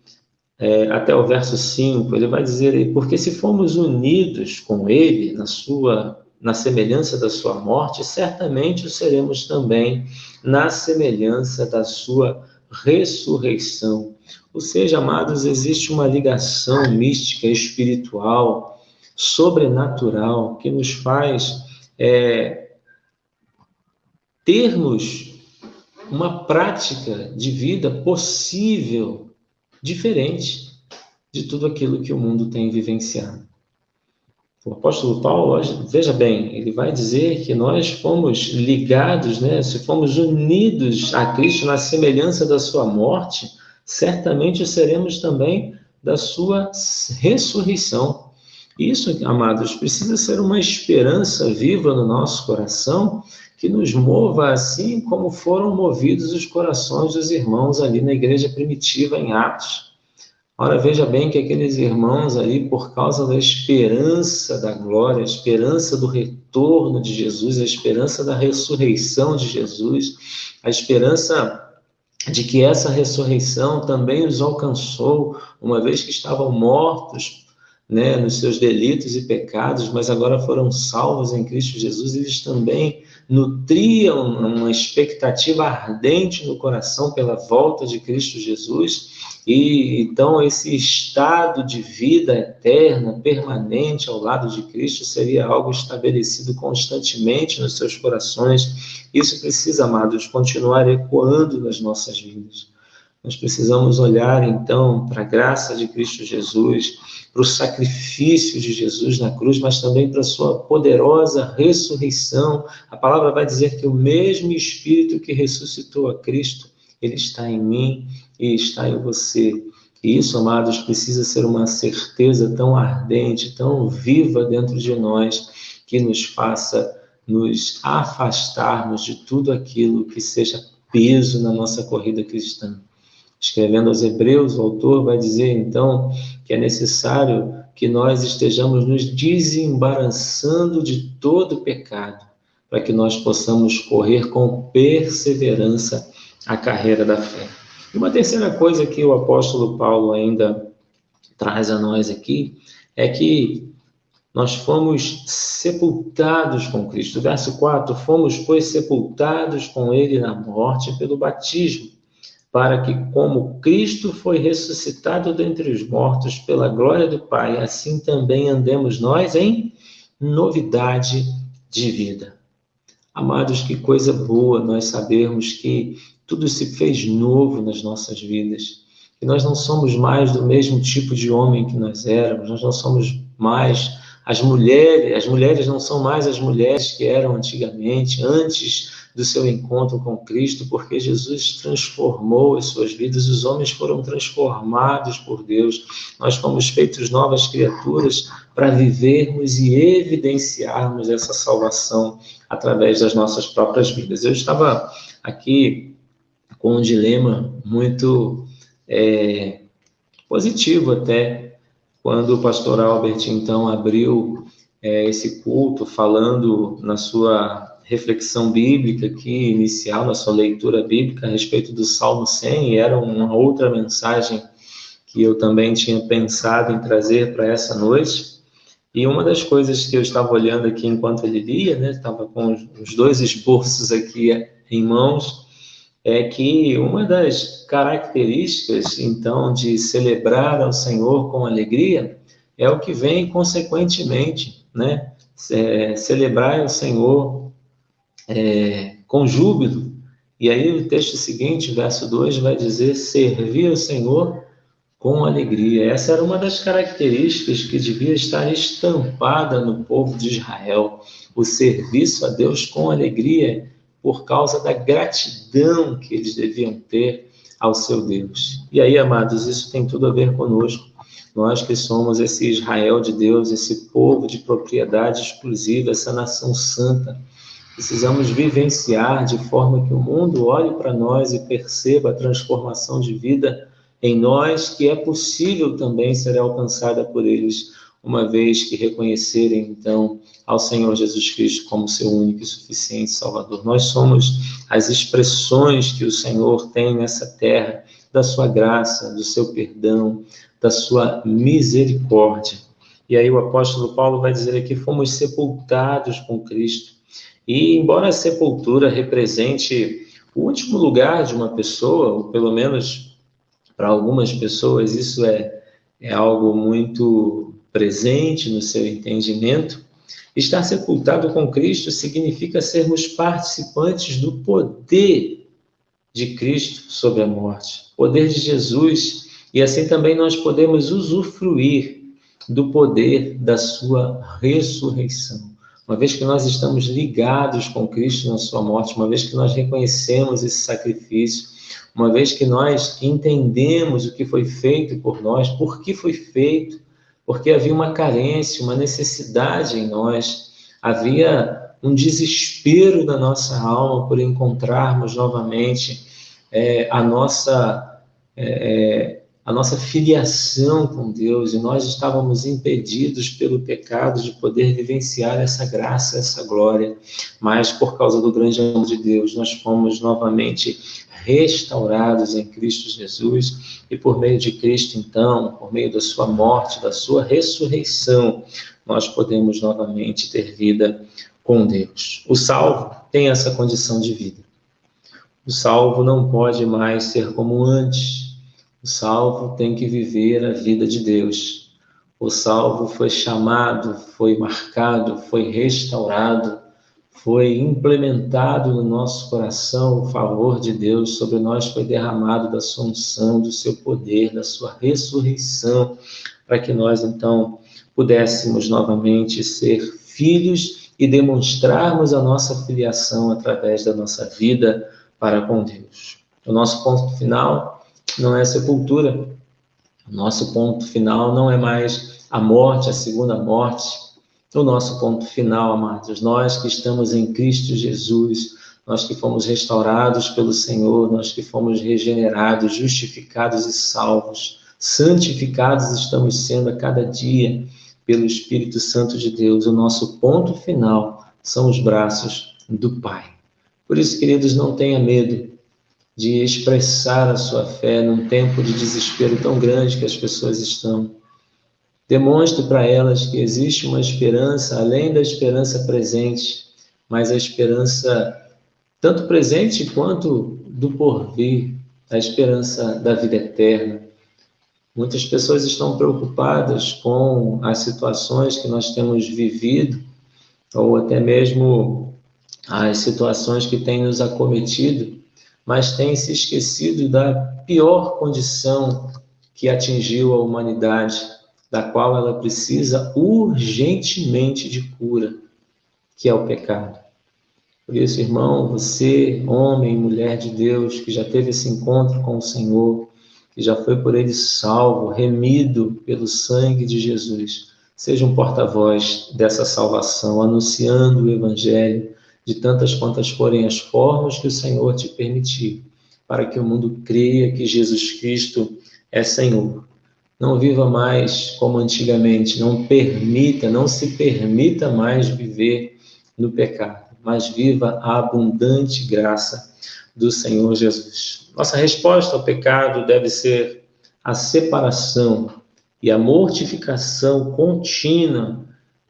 até o verso 5, ele vai dizer: porque se formos unidos com ele na semelhança da sua morte, certamente o seremos também na semelhança da sua ressurreição. Ou seja, amados, existe uma ligação mística, espiritual, sobrenatural, que nos faz termos uma prática de vida possível, diferente de tudo aquilo que o mundo tem vivenciado. O apóstolo Paulo, veja bem, ele vai dizer que nós fomos ligados, se fomos unidos a Cristo na semelhança da sua morte, certamente seremos também da sua ressurreição. Isso, amados, precisa ser uma esperança viva no nosso coração, que nos mova assim como foram movidos os corações dos irmãos ali na igreja primitiva em Atos. Ora, veja bem que aqueles irmãos ali, por causa da esperança da glória, a esperança do retorno de Jesus, a esperança da ressurreição de Jesus, a esperança de que essa ressurreição também os alcançou, uma vez que estavam mortos, né, nos seus delitos e pecados, mas agora foram salvos em Cristo Jesus, eles também nutriam uma expectativa ardente no coração pela volta de Cristo Jesus, e então esse estado de vida eterna, permanente ao lado de Cristo, seria algo estabelecido constantemente nos seus corações. Isso precisa, amados, continuar ecoando nas nossas vidas. Nós precisamos olhar, então, para a graça de Cristo Jesus, para o sacrifício de Jesus na cruz, mas também para a sua poderosa ressurreição. A palavra vai dizer que o mesmo Espírito que ressuscitou a Cristo, ele está em mim e está em você. E isso, amados, precisa ser uma certeza tão ardente, tão viva dentro de nós, que nos faça nos afastarmos de tudo aquilo que seja peso na nossa corrida cristã. Escrevendo aos Hebreus, o autor vai dizer, então, que é necessário que nós estejamos nos desembaraçando de todo pecado, para que nós possamos correr com perseverança a carreira da fé. E uma terceira coisa que o apóstolo Paulo ainda traz a nós aqui, é que nós fomos sepultados com Cristo. Verso 4, fomos, pois, sepultados com ele na morte pelo batismo, para que, como Cristo foi ressuscitado dentre os mortos pela glória do Pai, assim também andemos nós em novidade de vida. Amados, que coisa boa nós sabermos que tudo se fez novo nas nossas vidas, que nós não somos mais do mesmo tipo de homem que nós éramos, nós não somos mais as mulheres não são mais as mulheres que eram antigamente, antes do seu encontro com Cristo, porque Jesus transformou as suas vidas, os homens foram transformados por Deus, nós fomos feitos novas criaturas para vivermos e evidenciarmos essa salvação através das nossas próprias vidas. Eu estava aqui com um dilema muito positivo até, quando o pastor Albert, então, abriu esse culto falando na sua reflexão bíblica aqui, inicial, na sua leitura bíblica a respeito do Salmo 100, e era uma outra mensagem que eu também tinha pensado em trazer para essa noite. E uma das coisas que eu estava olhando aqui enquanto ele lia, né, estava com os dois esboços aqui em mãos, é que uma das características, então, de celebrar ao Senhor com alegria é o que vem consequentemente, né? Celebrar ao Senhor com júbilo. E aí o texto seguinte, verso 2, vai dizer, servir ao Senhor com alegria. Essa era uma das características que devia estar estampada no povo de Israel, o serviço a Deus com alegria, por causa da gratidão que eles deviam ter ao seu Deus. E aí, amados, isso tem tudo a ver conosco. Nós que somos esse Israel de Deus, esse povo de propriedade exclusiva, essa nação santa, precisamos vivenciar de forma que o mundo olhe para nós e perceba a transformação de vida em nós, que é possível também ser alcançada por eles, uma vez que reconhecerem, então, ao Senhor Jesus Cristo como seu único e suficiente Salvador. Nós somos as expressões que o Senhor tem nessa terra, da sua graça, do seu perdão, da sua misericórdia. E aí o apóstolo Paulo vai dizer aqui, fomos sepultados com Cristo. E embora a sepultura represente o último lugar de uma pessoa, ou pelo menos para algumas pessoas isso é algo muito presente no seu entendimento, estar sepultado com Cristo significa sermos participantes do poder de Cristo sobre a morte, poder de Jesus, e assim também nós podemos usufruir do poder da sua ressurreição. Uma vez que nós estamos ligados com Cristo na sua morte, uma vez que nós reconhecemos esse sacrifício, uma vez que nós entendemos o que foi feito por nós, por que foi feito, porque havia uma carência, uma necessidade em nós, havia um desespero da nossa alma por encontrarmos novamente a nossa filiação com Deus, e nós estávamos impedidos pelo pecado de poder vivenciar essa graça, essa glória, mas por causa do grande amor de Deus, nós fomos novamente restaurados em Cristo Jesus, e por meio de Cristo, então, por meio da sua morte, da sua ressurreição, nós podemos novamente ter vida com Deus. O salvo tem essa condição de vida. O salvo não pode mais ser como antes. O salvo tem que viver a vida de Deus. O salvo foi chamado, foi marcado, foi restaurado, foi implementado no nosso coração o favor de Deus, sobre nós foi derramado da sua unção, do seu poder, da sua ressurreição, para que nós, então, pudéssemos novamente ser filhos e demonstrarmos a nossa filiação através da nossa vida para com Deus. O nosso ponto final não é a sepultura. O nosso ponto final não é mais a morte, a segunda morte. O nosso ponto final, amados, nós que estamos em Cristo Jesus, nós que fomos restaurados pelo Senhor, nós que fomos regenerados, justificados e salvos, santificados estamos sendo a cada dia pelo Espírito Santo de Deus. O nosso ponto final são os braços do Pai. Por isso, queridos, não tenha medo de expressar a sua fé num tempo de desespero tão grande que as pessoas estão. Demonstre para elas que existe uma esperança, além da esperança presente, mas a esperança tanto presente quanto do porvir, a esperança da vida eterna. Muitas pessoas estão preocupadas com as situações que nós temos vivido, ou até mesmo as situações que têm nos acometido, mas têm se esquecido da pior condição que atingiu a humanidade, da qual ela precisa urgentemente de cura, que é o pecado. Por isso, irmão, você, homem, mulher de Deus, que já teve esse encontro com o Senhor, que já foi por ele salvo, remido pelo sangue de Jesus, seja um porta-voz dessa salvação, anunciando o Evangelho de tantas quantas forem as formas que o Senhor te permitir, para que o mundo creia que Jesus Cristo é Senhor. Não viva mais como antigamente, não se permita mais viver no pecado, mas viva a abundante graça do Senhor Jesus. Nossa resposta ao pecado deve ser a separação e a mortificação contínua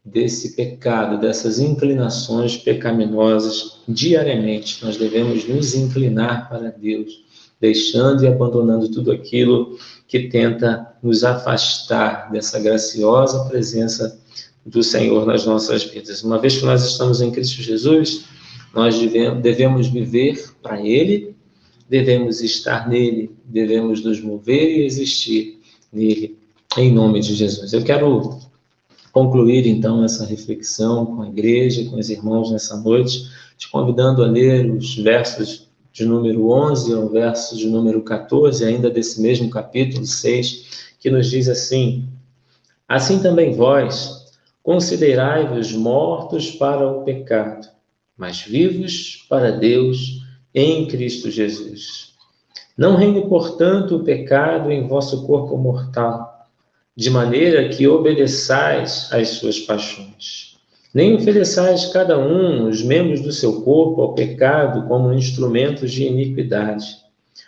desse pecado, dessas inclinações pecaminosas diariamente. Nós devemos nos inclinar para Deus, deixando e abandonando tudo aquilo que tenta nos afastar dessa graciosa presença do Senhor nas nossas vidas. Uma vez que nós estamos em Cristo Jesus, nós devemos viver para Ele, devemos estar nele, devemos nos mover e existir nele, em nome de Jesus. Eu quero concluir, então, essa reflexão com a igreja, com os irmãos nessa noite, te convidando a ler os versos de número 11 ao verso de número 14, ainda desse mesmo capítulo 6, que nos diz assim: assim também vós, considerai-vos mortos para o pecado, mas vivos para Deus em Cristo Jesus. Não reine, portanto, o pecado em vosso corpo mortal, de maneira que obedeçais às suas paixões. Nem ofereçais cada um os membros do seu corpo ao pecado como instrumentos de iniquidade,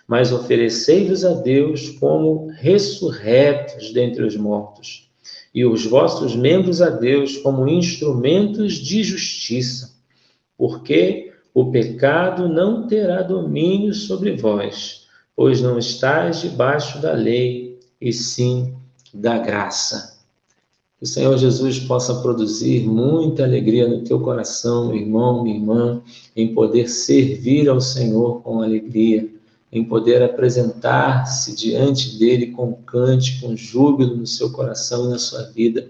mas oferecei-vos a Deus como ressurretos dentre os mortos, e os vossos membros a Deus como instrumentos de justiça, porque o pecado não terá domínio sobre vós, pois não estáis debaixo da lei, e sim da graça. Que o Senhor Jesus possa produzir muita alegria no teu coração, meu irmão, minha irmã, em poder servir ao Senhor com alegria, em poder apresentar-se diante dele com cântico, com júbilo no seu coração e na sua vida,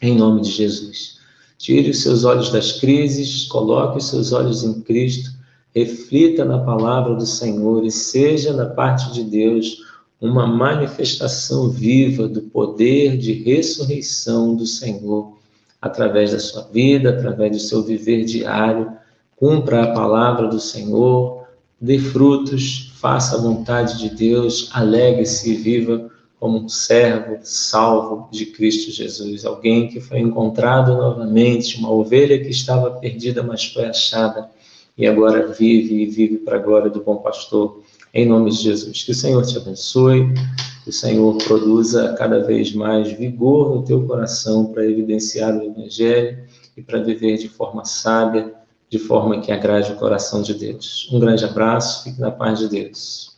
em nome de Jesus. Tire os seus olhos das crises, coloque os seus olhos em Cristo, reflita na palavra do Senhor e seja da parte de Deus uma manifestação viva do poder de ressurreição do Senhor, através da sua vida, através do seu viver diário. Cumpra a palavra do Senhor, dê frutos, faça a vontade de Deus, alegre-se e viva como um servo salvo de Cristo Jesus, alguém que foi encontrado novamente, uma ovelha que estava perdida, mas foi achada, e agora vive e vive para a glória do bom pastor, em nome de Jesus. Que o Senhor te abençoe, que o Senhor produza cada vez mais vigor no teu coração para evidenciar o Evangelho e para viver de forma sábia, de forma que agrade o coração de Deus. Um grande abraço, fique na paz de Deus.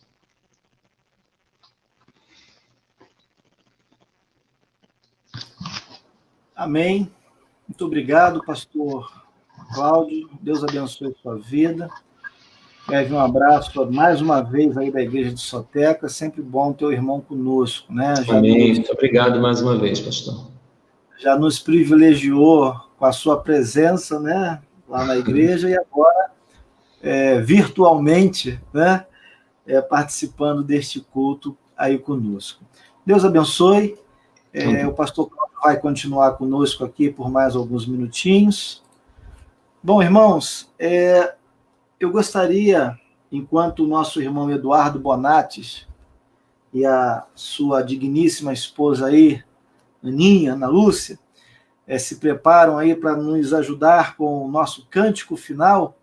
Amém. Muito obrigado, pastor Cláudio. Deus abençoe a sua vida. Leve um abraço mais uma vez aí da Igreja de Soteca. Sempre bom ter o irmão conosco, né? Amém. Muito obrigado mais uma vez, pastor. Já nos privilegiou com a sua presença, né? Lá na igreja, e agora virtualmente, né? Participando deste culto aí conosco. Deus abençoe. O pastor Cláudio vai continuar conosco aqui por mais alguns minutinhos. Bom, irmãos, eu gostaria, enquanto o nosso irmão Eduardo Bonates e a sua digníssima esposa aí, Aninha, Ana Lúcia, se preparam aí para nos ajudar com o nosso cântico final,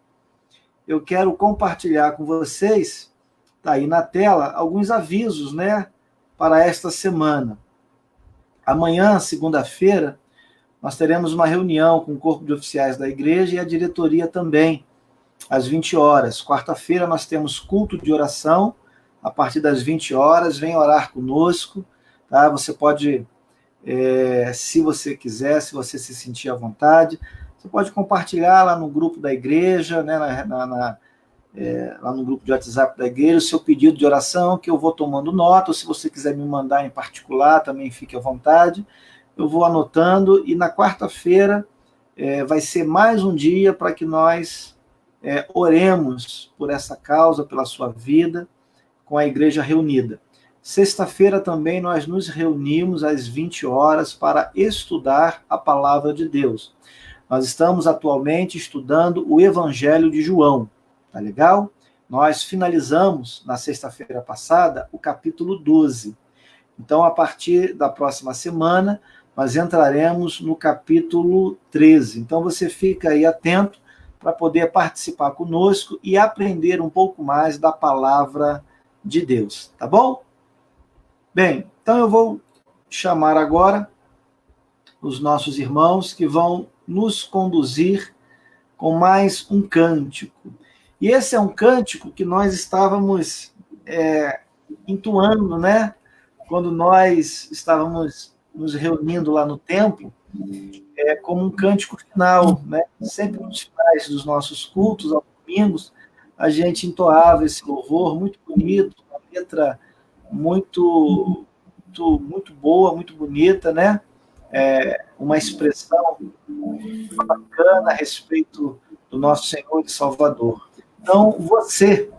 eu quero compartilhar com vocês, tá aí na tela, alguns avisos, né, para esta semana. Amanhã, segunda-feira, nós teremos uma reunião com o corpo de oficiais da igreja e a diretoria também, às 20 horas. Quarta-feira nós temos culto de oração, a partir das 20 horas, vem orar conosco, tá? Você pode... se você quiser, se você se sentir à vontade, você pode compartilhar lá no grupo da igreja, né, lá no grupo de WhatsApp da igreja, o seu pedido de oração, que eu vou tomando nota, ou se você quiser me mandar em particular, também fique à vontade, eu vou anotando, e na quarta-feira vai ser mais um dia para que nós oremos por essa causa, pela sua vida, com a igreja reunida. Sexta-feira também nós nos reunimos às 20 horas para estudar a palavra de Deus. Nós estamos atualmente estudando o Evangelho de João, tá legal? Nós finalizamos na sexta-feira passada o capítulo 12. Então, a partir da próxima semana, nós entraremos no capítulo 13. Então, você fica aí atento para poder participar conosco e aprender um pouco mais da palavra de Deus, tá bom? Bem, então eu vou chamar agora os nossos irmãos que vão nos conduzir com mais um cântico. E esse é um cântico que nós estávamos entoando, né? Quando nós estávamos nos reunindo lá no templo, como um cântico final, né? Sempre nos finais dos nossos cultos, aos domingos, a gente entoava esse louvor muito bonito, uma letra muito boa, muito bonita, né? Uma expressão bacana a respeito do nosso Senhor e Salvador. Então, você,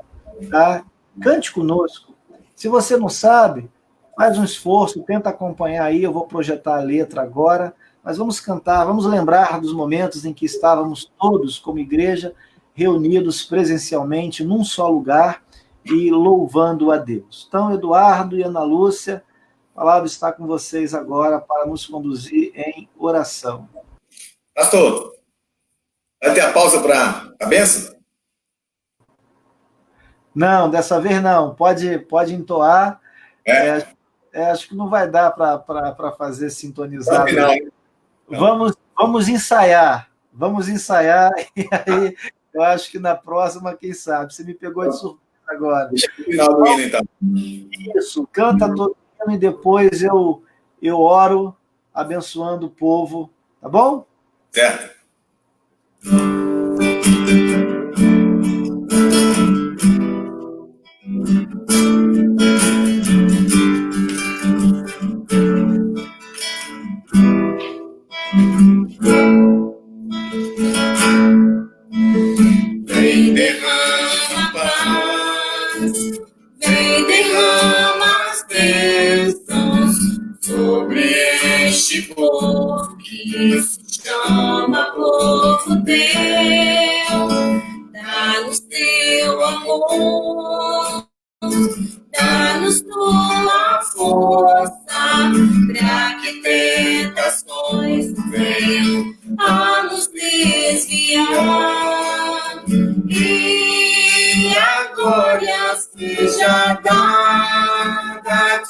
tá? Cante conosco. Se você não sabe, faz um esforço, tenta acompanhar aí, eu vou projetar a letra agora, mas vamos cantar, vamos lembrar dos momentos em que estávamos todos, como igreja, reunidos presencialmente num só lugar, e louvando a Deus. Então, Eduardo e Ana Lúcia, a palavra está com vocês agora para nos conduzir em oração. Pastor, vai ter a pausa para a bênção? Não, dessa vez não. Pode entoar. Acho que não vai dar para fazer sintonizado. Vamos ensaiar. Vamos ensaiar, e aí eu acho que na próxima, quem sabe? Você me pegou de surpresa agora. Deixa o final do hino, então. Isso, canta todo hino e depois eu oro abençoando o povo, tá bom? Certo. Vem derrama paz, vem derrama as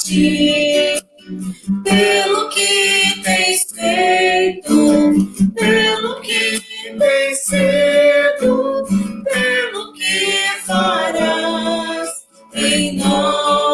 ti, pelo que tens feito, pelo que tens sido, pelo que farás em nós.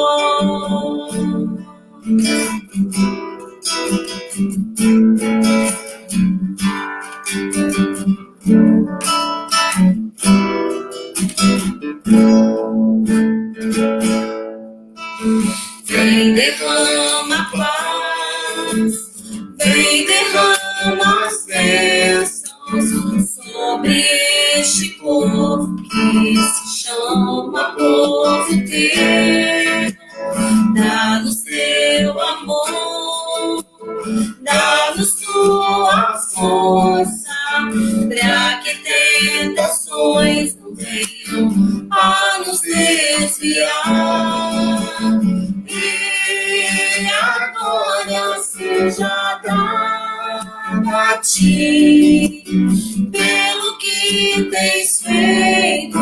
Vem, derrama paz, vem, derrama as bênçãos sobre este povo que se chama povo teu. Dá-nos teu amor, dá-nos tua força, para que tentações não venham a nos desviar. E a glória seja dada a ti, pelo que tens feito,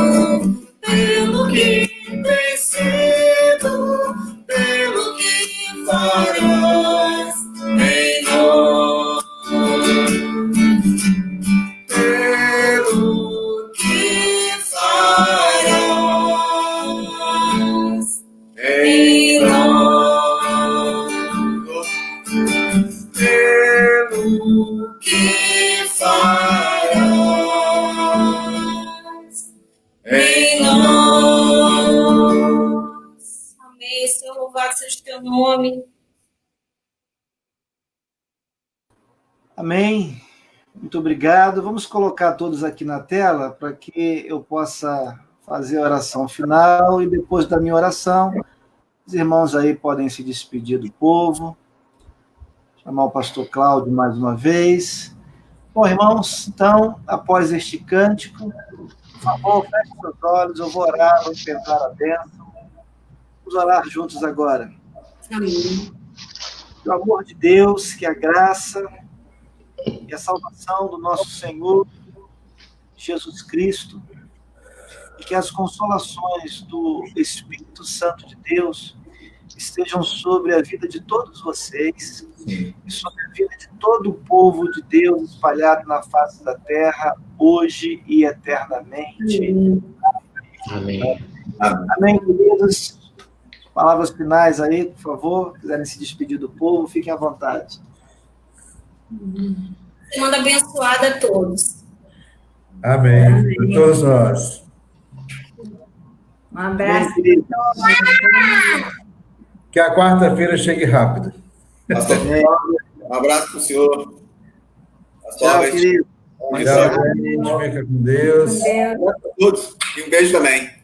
pelo que tens sido, pelo que farás em nós. Pelo que farás em nós. Pelo que farás em nós. Amém. Senhor, louvado seja o teu nome. Amém. Muito obrigado. Vamos colocar todos aqui na tela para que eu possa fazer a oração final e depois da minha oração, os irmãos aí podem se despedir do povo. Chamar o pastor Cláudio mais uma vez. Bom, irmãos, então, após este cântico, por favor, feche seus olhos, eu vou orar, vou enfrentar a bênção. Vamos orar juntos agora. Amém. Que o amor de Deus, que a graça e a salvação do nosso Senhor Jesus Cristo e que as consolações do Espírito Santo de Deus estejam sobre a vida de todos vocês e sobre a vida de todo o povo de Deus espalhado na face da terra, hoje e eternamente. Amém. Amém, queridos. Palavras finais aí, por favor. Quiserem se despedir do povo, fiquem à vontade. Semana abençoada a todos. Amém. Por todos nós. Um abraço. Amém, Que a quarta-feira chegue rápido. Pastor Cláudio, um abraço para o senhor. Pastor, tchau, querido. Tchau, gente. Fica com Deus. Deus. a todos e um beijo também.